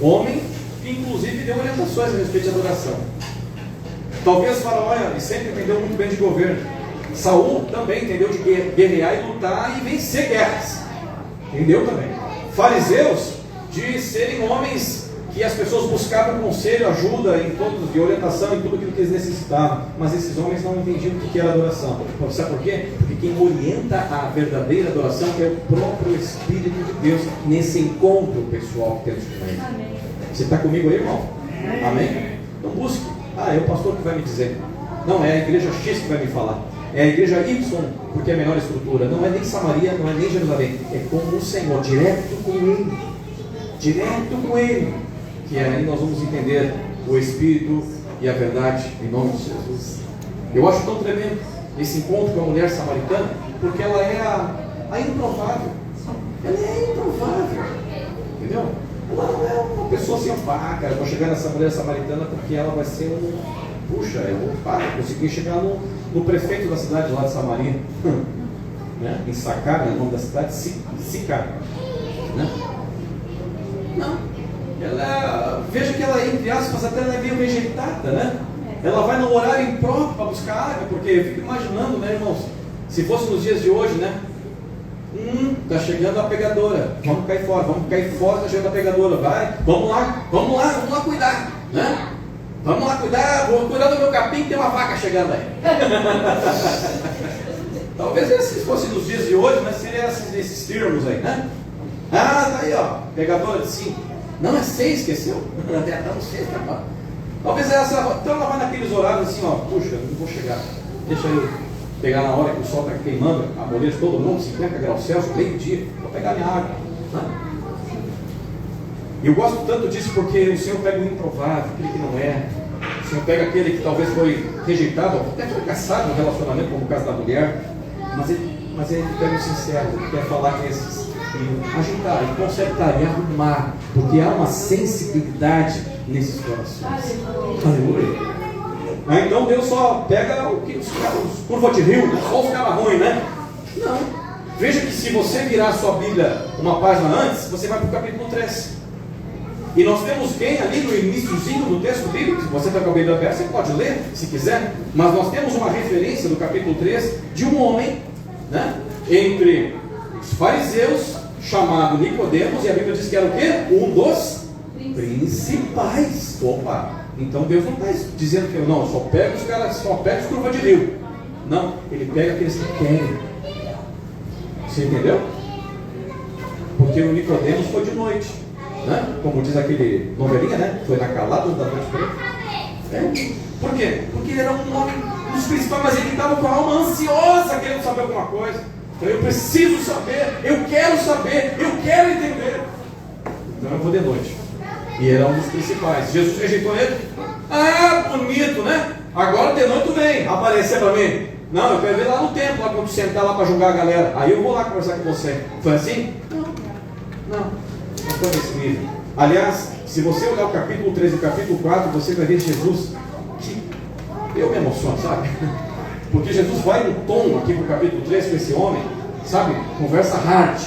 Homem que inclusive deu orientações a respeito de adoração. Talvez Faraó sempre entendeu muito bem de governo. Saul também entendeu de guerrear e lutar e vencer guerras. Entendeu também. Fariseus de serem homens que as pessoas buscavam conselho, ajuda em todos, de orientação em tudo aquilo que eles necessitavam. Mas esses homens não entendiam o que era adoração. Sabe por quê? Porque quem orienta a verdadeira adoração é o próprio Espírito de Deus nesse encontro pessoal que temos com Ele. Amém. Você está comigo aí, irmão? Amém? Não busque. É o pastor que vai me dizer. Não, é a igreja X que vai me falar. É a igreja Y, porque é a menor estrutura. Não é nem Samaria, não é nem Jerusalém. É com o Senhor, direto com Ele. Direto com Ele. Que aí nós vamos entender o Espírito e a verdade em nome de Jesus. Eu acho tão tremendo esse encontro com a mulher samaritana, porque ela é a improvável. Ela é improvável. Entendeu? Ela não é uma pessoa assim, eu vou chegar nessa mulher samaritana porque ela vai ser puxa, eu vou conseguir chegar no prefeito da cidade lá de Samaria. Né? Em Sacar, né? O nome da cidade, Sicar. Né? Não. Veja que ela é, entre aspas, até ela é meio rejeitada, né? Ela vai no horário impróprio para buscar água, porque eu fico imaginando, né, irmãos? Se fosse nos dias de hoje, né? Está chegando a pegadora, vamos cair fora, está chegando a pegadora, vai, vamos lá cuidar, né? Vamos lá cuidar, vou cuidar do meu capim, tem uma vaca chegando aí. Talvez se fosse nos dias de hoje, né? Seria esses termos aí, né? Tá aí, ó, pegadora de 5. Não, é 6, esqueceu? Até não 6, tá bom. Talvez então ela vai naqueles horários assim, ó, puxa, não vou chegar, deixa eu pegar na hora que o sol está queimando, a moleza de todo mundo, 50 graus Celsius, meio-dia, vou pegar minha água. E eu gosto tanto disso porque o Senhor pega o improvável, aquele que não é. O Senhor pega aquele que talvez foi rejeitado, até fracassado no relacionamento, como o caso da mulher, mas ele pega o sincero, ele quer falar com esses. E ajeitar, e consertar, e arrumar, porque há uma sensibilidade nesses corações. Aleluia. Então Deus só pega os curvas de rio, só os caras ruins, né? Não. Veja que se você virar a sua Bíblia uma página antes, você vai para o capítulo 3. E nós temos bem ali no iníciozinho do texto bíblico, se você está com a Bíblia aberta, você pode ler, se quiser, mas nós temos uma referência do capítulo 3 de um homem, né? Entre os fariseus, chamado Nicodemos, e a Bíblia diz que era o quê? Um dos principais. Opa! Então Deus não está dizendo que eu não, só pega os caras, só pega os curvas de rio. Não, Ele pega aqueles que querem. Você entendeu? Porque o Nicodemos foi de noite, né? Como diz aquele novelinha, né? Foi na calada da noite preta. Por quê? Porque ele era um homem dos principais, mas ele estava com a alma ansiosa, querendo saber alguma coisa. Eu preciso saber, eu quero saber, eu quero entender. Então eu vou de noite. E era um dos principais. Jesus rejeitou ele. Bonito, né? Agora de noite tu vem aparecer para mim. Não, eu quero ver lá no templo, lá quando tu sentar lá para julgar a galera. Aí eu vou lá conversar com você. Foi assim? Não foi nesse nível. Aliás, se você olhar o capítulo 3 e o capítulo 4, você vai ver Jesus que eu me emociono, sabe? Porque Jesus vai no tom aqui para o capítulo 3 com esse homem, sabe? Conversa hard.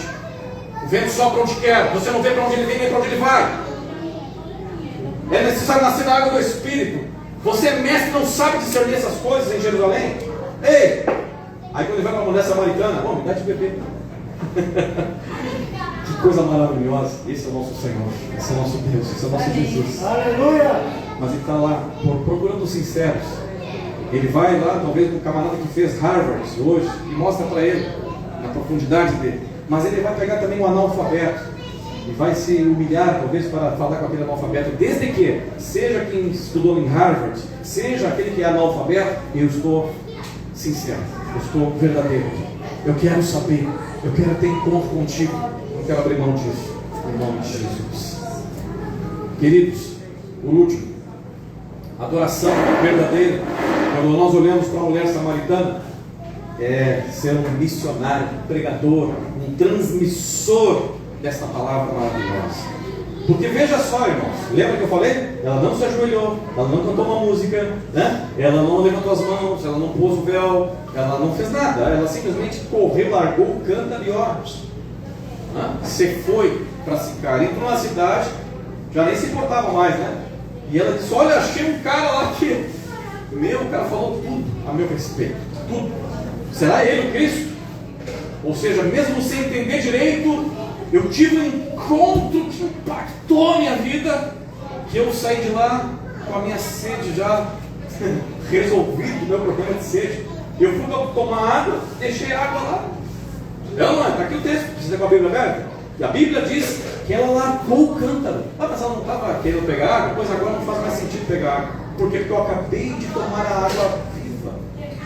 O vento sopra onde quer, você não vê para onde ele vem nem para onde ele vai. É necessário nascer da água do Espírito. Você é mestre, não sabe discernir essas coisas em Jerusalém? Ei! Aí quando ele vai para a mulher samaritana, me dá de beber. Que coisa maravilhosa. Esse é o nosso Senhor, esse é o nosso Deus, esse é o nosso Jesus. Aleluia! Mas ele está lá procurando os sinceros. Ele vai lá, talvez um camarada que fez Harvard hoje, e mostra para ele a profundidade dele. Mas ele vai pegar também um analfabeto e vai se humilhar, talvez, para falar com aquele analfabeto. Desde que seja quem estudou em Harvard, seja aquele que é analfabeto, eu estou sincero, eu estou verdadeiro. Eu quero saber, eu quero ter encontro contigo, eu quero abrir mão disso, em nome de Jesus. Queridos, o último, adoração verdadeira. Quando nós olhamos para a mulher samaritana, é ser um missionário, um pregador, um transmissor desta palavra maravilhosa. Porque veja só, irmãos, lembra que eu falei? Ela não se ajoelhou, ela não cantou uma música, né? Ela não levantou as mãos, ela não pôs o véu, ela não fez nada, ela simplesmente correu, largou o cântaro e órgãos. Você foi para Sicar, entrou na cidade, já nem se importava mais, né? E ela disse: olha, achei um cara lá que o cara falou tudo a meu respeito, tudo. Será ele o Cristo? Ou seja, mesmo sem entender direito, eu tive um encontro que impactou a minha vida, que eu saí de lá com a minha sede já resolvido, o meu problema de sede. Eu fui tomar água, deixei a água lá. Ela não é, está aqui o texto, precisa com a Bíblia aberta. E a Bíblia diz que ela largou o cântaro. Mas ela não estava querendo pegar água, pois agora não faz mais sentido pegar água. Porque eu acabei de tomar a água viva.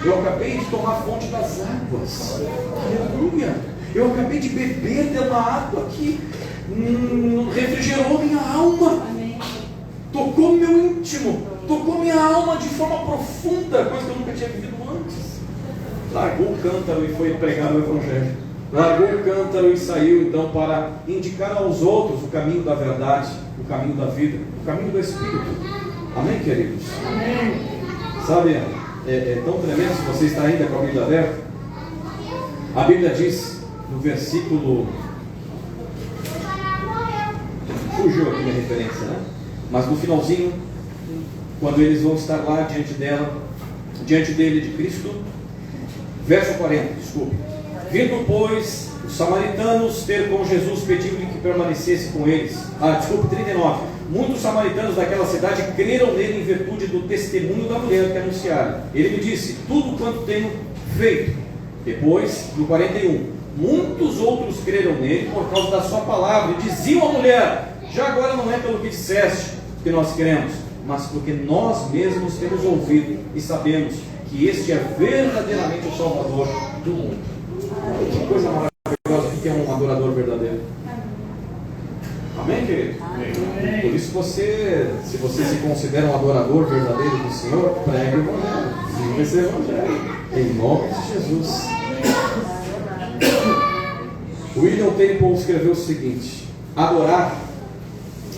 Eu acabei de tomar a fonte das águas. Aleluia! Eu acabei de beber de uma água que refrigerou minha alma. Tocou meu íntimo, tocou minha alma de forma profunda, coisa que eu nunca tinha vivido antes. Largou o cântaro e foi pregar o Evangelho. Largou o cântaro e saiu então para indicar aos outros o caminho da verdade, o caminho da vida, o caminho do Espírito. Amém, queridos? Amém. Sabe, é tão tremendo se você está ainda com a Bíblia aberta. A Bíblia diz no versículo, fugiu aqui minha referência, né? Mas no finalzinho, quando eles vão estar lá diante dele de Cristo, verso 40, desculpe. Vindo, pois, os samaritanos ter com Jesus, pedindo-lhe que permanecesse com eles. 39. Muitos samaritanos daquela cidade creram nele em virtude do testemunho da mulher que anunciaram. Ele me disse, tudo quanto tenho feito. Depois, no 41, muitos outros creram nele por causa da sua palavra, e diziam à mulher, já agora não é pelo que disseste que nós queremos, mas porque nós mesmos temos ouvido e sabemos que este é verdadeiramente o Salvador do mundo. Que coisa maravilhosa que é um adorador verdadeiro. Amém, querido? Amém. Por isso se você se considera um adorador verdadeiro do Senhor, pregue o Evangelho, viva esse Evangelho, em nome de Jesus. William Temple escreveu o seguinte: adorar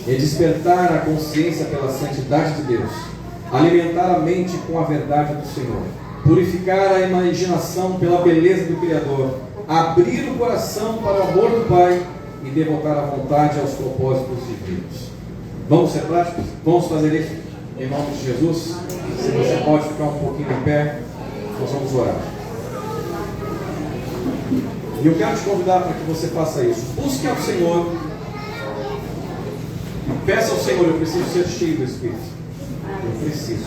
é despertar a consciência pela santidade de Deus, alimentar a mente com a verdade do Senhor, purificar a imaginação pela beleza do Criador, abrir o coração para o amor do Pai e devotar a vontade aos propósitos divinos. Vamos ser práticos? Vamos fazer isso em nome de Jesus? Se você pode ficar um pouquinho em pé, nós vamos orar. E eu quero te convidar para que você faça isso. Busque ao Senhor. Peça ao Senhor, eu preciso ser cheio do Espírito. Eu preciso.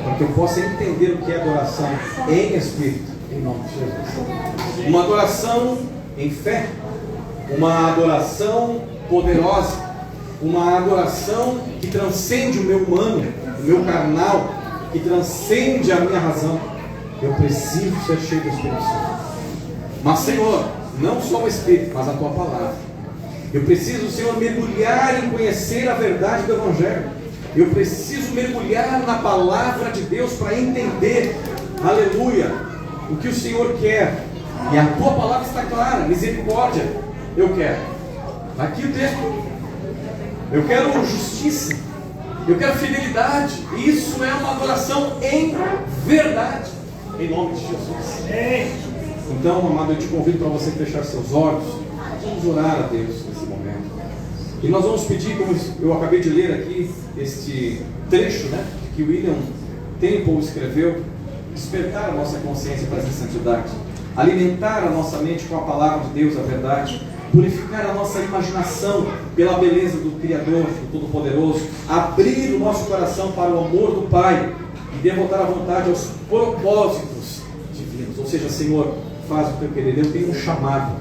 Para que eu possa entender o que é adoração em Espírito. Em nome de Jesus. Uma adoração em fé. Uma adoração poderosa. Uma adoração que transcende o meu humano, o meu carnal, que transcende a minha razão. Eu preciso ser cheio do Espírito Santo. Mas, Senhor, não só o Espírito, mas a Tua Palavra. Eu preciso, Senhor, mergulhar em conhecer a verdade do Evangelho. Eu preciso mergulhar na Palavra de Deus para entender, aleluia, o que o Senhor quer. E a Tua Palavra está clara, misericórdia. Eu quero. Aqui o texto. Eu quero justiça. Eu quero fidelidade. Isso é uma adoração em verdade. Em nome de Jesus. Então, amado, eu te convido para você fechar seus olhos. Vamos orar a Deus nesse momento. E nós vamos pedir, como eu acabei de ler aqui, este trecho, né, que William Temple escreveu, despertar a nossa consciência para essa santidade, alimentar a nossa mente com a palavra de Deus, a verdade, purificar a nossa imaginação pela beleza do Criador, do Todo-Poderoso, abrir o nosso coração para o amor do Pai e devotar a vontade aos propósitos divinos. Ou seja, Senhor, faz o teu querer. Eu tenho um chamado,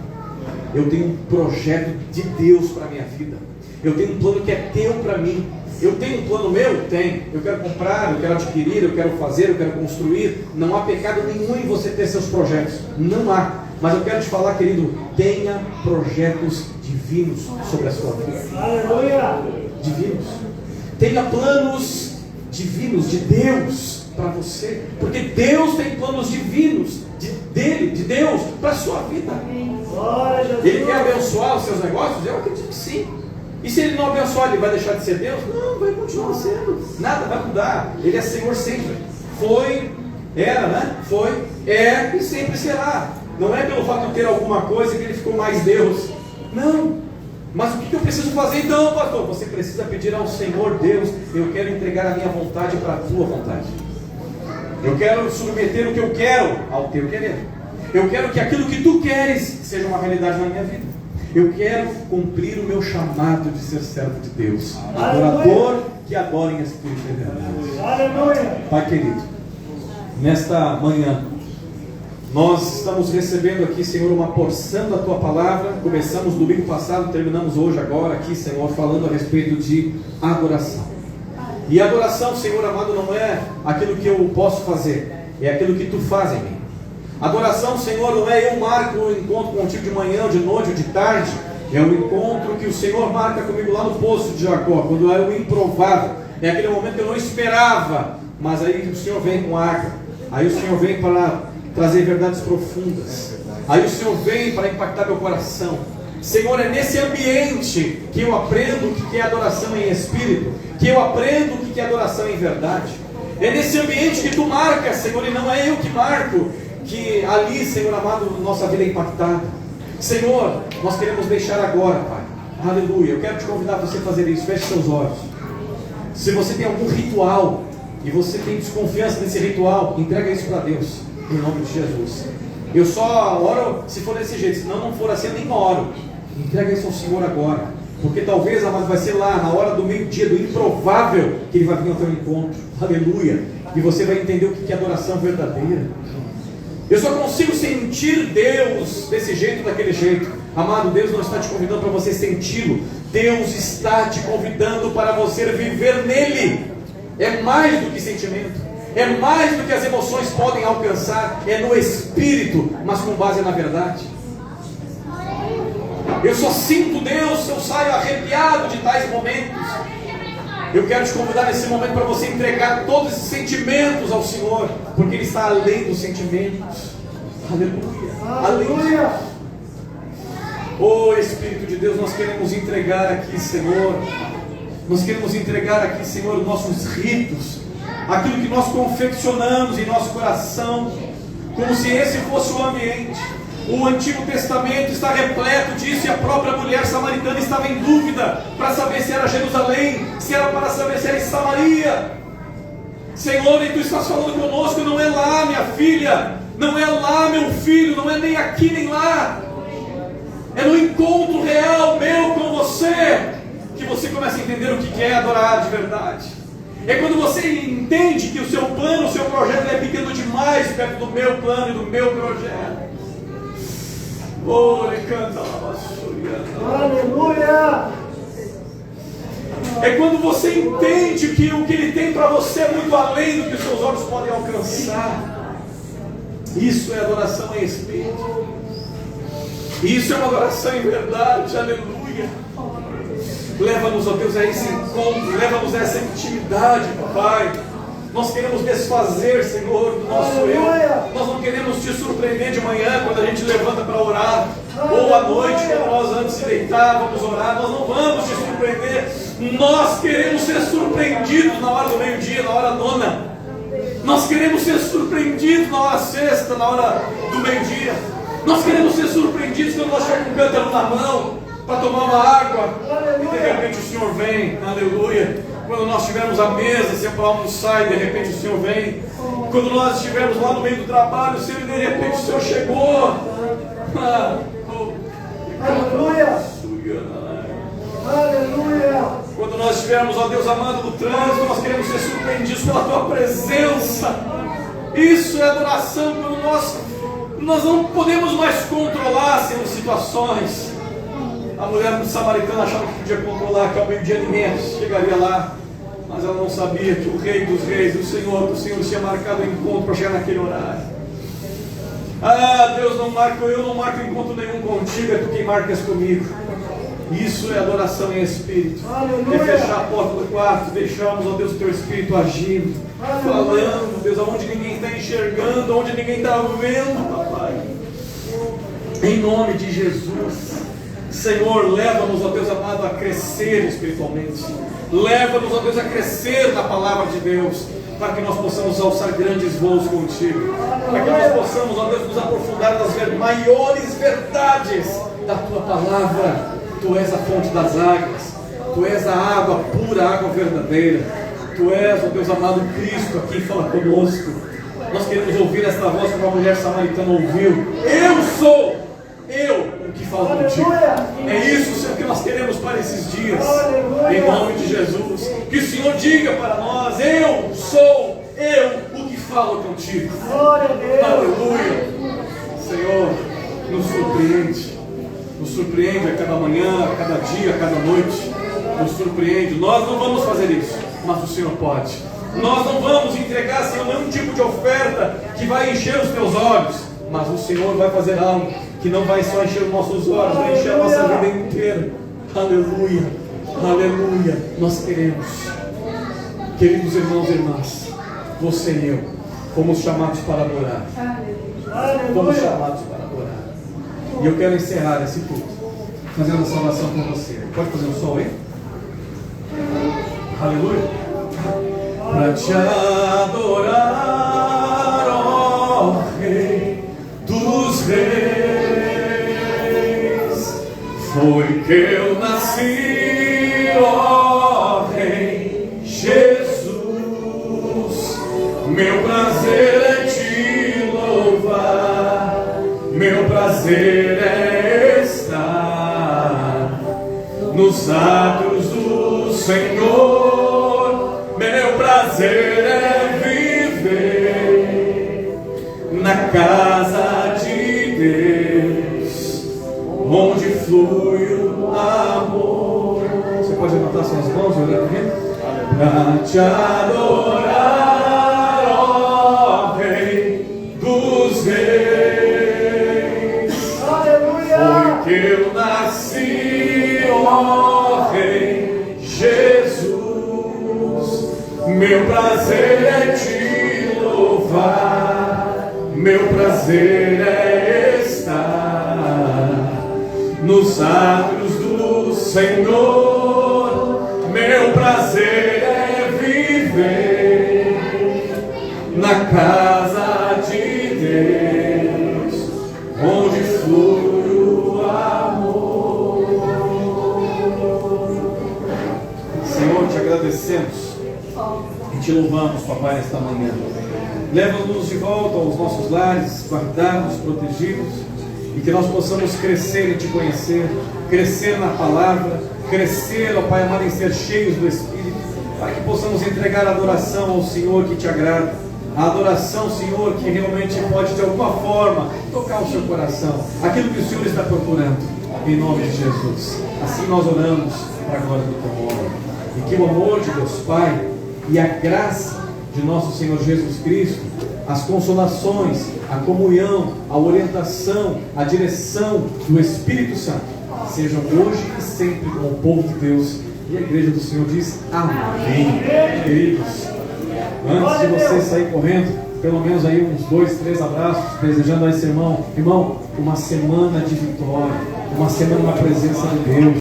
eu tenho um projeto de Deus para a minha vida, eu tenho um plano que é teu para mim. Eu tenho um plano meu? Tenho. Eu quero comprar, eu quero adquirir, eu quero fazer, eu quero construir. Não há pecado nenhum em você ter seus projetos, não há. Mas eu quero te falar, querido, tenha projetos divinos sobre a sua vida. Aleluia! Divinos. Tenha planos divinos de Deus para você, porque Deus tem planos divinos de Deus para a sua vida. Ele quer abençoar os seus negócios? Eu acredito que sim. E se Ele não abençoar, Ele vai deixar de ser Deus? Não, vai continuar sendo. Nada vai mudar. Ele é Senhor sempre. Foi, era, né? Foi, é e sempre será. Não é pelo fato de ter alguma coisa que Ele ficou mais Deus. Não. Mas o que eu preciso fazer então, pastor? Você precisa pedir ao Senhor Deus: eu quero entregar a minha vontade para a tua vontade. Eu quero submeter o que eu quero ao teu querer. Eu quero que aquilo que tu queres seja uma realidade na minha vida. Eu quero cumprir o meu chamado de ser servo de Deus, adorador que adora em espírito e verdade. Aleluia. Pai querido, nesta manhã nós estamos recebendo aqui, Senhor, uma porção da Tua palavra. Começamos domingo passado, terminamos hoje agora aqui, Senhor, falando a respeito de adoração. E adoração, Senhor amado, não é aquilo que eu posso fazer, é aquilo que Tu faz em mim. Adoração, Senhor, não é eu marco um encontro contigo de manhã, ou de noite, ou de tarde. É um encontro que o Senhor marca comigo lá no poço de Jacó, quando era o improvável. É aquele momento que eu não esperava, mas aí o Senhor vem com água. Aí o Senhor vem para trazer verdades profundas. Aí o Senhor vem para impactar meu coração. Senhor, é nesse ambiente que eu aprendo o que é adoração em espírito, que eu aprendo o que é adoração em verdade. É nesse ambiente que Tu marcas, Senhor, e não é eu que marco, que ali, Senhor amado, nossa vida é impactada. Senhor, nós queremos deixar agora, Pai, aleluia, eu quero te convidar a você fazer isso. Feche seus olhos. Se você tem algum ritual e você tem desconfiança nesse ritual, entrega isso para Deus, em nome de Jesus. Eu só oro se for desse jeito, se não for assim eu nem oro. Entrega isso ao Senhor agora, porque talvez, amado, vai ser lá na hora do meio-dia, do improvável, que Ele vai vir ao teu encontro, aleluia, e você vai entender o que é adoração verdadeira. Eu só consigo sentir Deus desse jeito, daquele jeito. Amado, Deus não está te convidando para você senti-lo, Deus está te convidando para você viver nele. É mais do que sentimento, é mais do que as emoções podem alcançar, é no Espírito, mas com base na verdade. Eu só sinto Deus se eu saio arrepiado de tais momentos. Eu quero te convidar nesse momento para você entregar todos esses sentimentos ao Senhor, porque Ele está além dos sentimentos. Aleluia. Aleluia. Oh Espírito de Deus, nós queremos entregar aqui, Senhor. Nós queremos entregar aqui, Senhor, os nossos ritos, aquilo que nós confeccionamos em nosso coração, como se esse fosse o ambiente. O Antigo Testamento está repleto disso, e a própria mulher samaritana estava em dúvida para saber se era Jerusalém, se era para saber se era em Samaria. Senhor, e Tu estás falando conosco, não é lá, minha filha, não é lá, meu filho, não é nem aqui nem lá, é no encontro real meu com você, que você começa a entender o que é adorar de verdade. É quando você entende que o seu plano, o seu projeto é pequeno demais perto do meu plano e do meu projeto. Oh, ele canta lá, aleluia. É quando você entende que o que Ele tem para você é muito além do que os seus olhos podem alcançar. Isso é adoração em espírito. Isso é uma adoração em verdade, aleluia. Leva-nos, ó Deus, a esse encontro, leva-nos a essa intimidade, papai. Nós queremos desfazer, Senhor, do nosso eu. Nós não queremos te surpreender de manhã, quando a gente levanta para orar, ou à noite, quando nós antes de deitar, vamos orar. Nós não vamos te surpreender. Nós queremos ser surpreendidos na hora do meio-dia, na hora nona. Nós queremos ser surpreendidos na hora sexta, na hora do meio-dia. Nós queremos ser surpreendidos quando nós chegamos com um cântaro na mão para tomar uma água, e de repente o Senhor vem, aleluia. Quando nós estivermos à mesa, sempre para almoçar, e de repente o Senhor vem. Quando nós estivermos lá no meio do trabalho, Senhor, e de repente o Senhor chegou. Aleluia. Aleluia. Quando nós estivermos, ó Deus amado, no trânsito, nós queremos ser surpreendidos pela Tua presença. Isso é adoração, quando nós não podemos mais controlar certas situações. A mulher samaritana achava que podia controlar, que ao meio-dia ninguém chegaria lá, mas ela não sabia que o Rei dos Reis, o Senhor tinha marcado o encontro para chegar naquele horário. Ah, Deus, eu não marco encontro nenhum contigo, é Tu quem marcas comigo. Isso é adoração em espírito. É fechar a porta do quarto, deixarmos, ó Deus, o Teu Espírito agindo, falando, Deus, aonde ninguém está enxergando, onde ninguém está vendo, papai. Em nome de Jesus. Senhor, leva-nos, ó Deus amado, a crescer espiritualmente. Leva-nos, ó Deus, a crescer na palavra de Deus, para que nós possamos alçar grandes voos contigo, para que nós possamos, ó Deus, nos aprofundar nas maiores verdades da Tua palavra. Tu és a fonte das águas, Tu és a água pura, a água verdadeira. Tu és, ó Deus amado, Cristo aqui fala conosco. Nós queremos ouvir esta voz como a mulher samaritana ouviu. Eu o que falo contigo. É isso, Senhor, que nós queremos para esses dias. Em nome de Jesus. Que o Senhor diga para nós: eu sou o que falo contigo. Aleluia. Senhor, nos surpreende a cada manhã, a cada dia, a cada noite. Nos surpreende. Nós não vamos fazer isso, mas o Senhor pode. Nós não vamos entregar, Senhor, nenhum tipo de oferta que vai encher os teus olhos, mas o Senhor vai fazer algo que não vai só encher os nossos olhos, vai encher a nossa vida inteira. Aleluia, aleluia. Nós queremos, queridos irmãos e irmãs, você e eu fomos chamados para adorar. Fomos chamados para adorar. E eu quero encerrar esse culto fazendo a salvação com você. Pode fazer um som aí? Aleluia. Para te adorar, ó Rei dos Reis, foi que eu nasci, ó Rei Jesus. Meu prazer é te louvar, meu prazer é estar nos atos do Senhor. Meu prazer é viver na casa de Deus, onde flui o amor. Você pode levantar suas mãos e olhar para mim? Para te adorar, ó Rei dos Reis. Foi que eu nasci, ó Rei Jesus. Meu prazer é te louvar, meu prazer é estar nos atos do Senhor. Meu prazer é viver na casa de Deus, onde flui o amor. Senhor, te agradecemos e te louvamos, papai, nesta manhã. Leva-nos de volta aos nossos lares, guardados, protegidos, e que nós possamos crescer em te conhecer, crescer na palavra, crescer, ó Pai amado, em ser cheios do Espírito, para que possamos entregar a adoração ao Senhor que te agrada, a adoração, Senhor, que realmente pode de alguma forma tocar o seu coração, aquilo que o Senhor está procurando, em nome de Jesus. Assim nós oramos para a glória do teu nome, e que o amor de Deus Pai e a graça de nosso Senhor Jesus Cristo, as consolações, a comunhão, a orientação, a direção do Espírito Santo sejam hoje e sempre com o povo de Deus. E a igreja do Senhor diz amém. Queridos, antes de você sair correndo, pelo menos aí uns 2, 3 abraços, desejando a esse irmão, uma semana de vitória, uma semana na presença de Deus.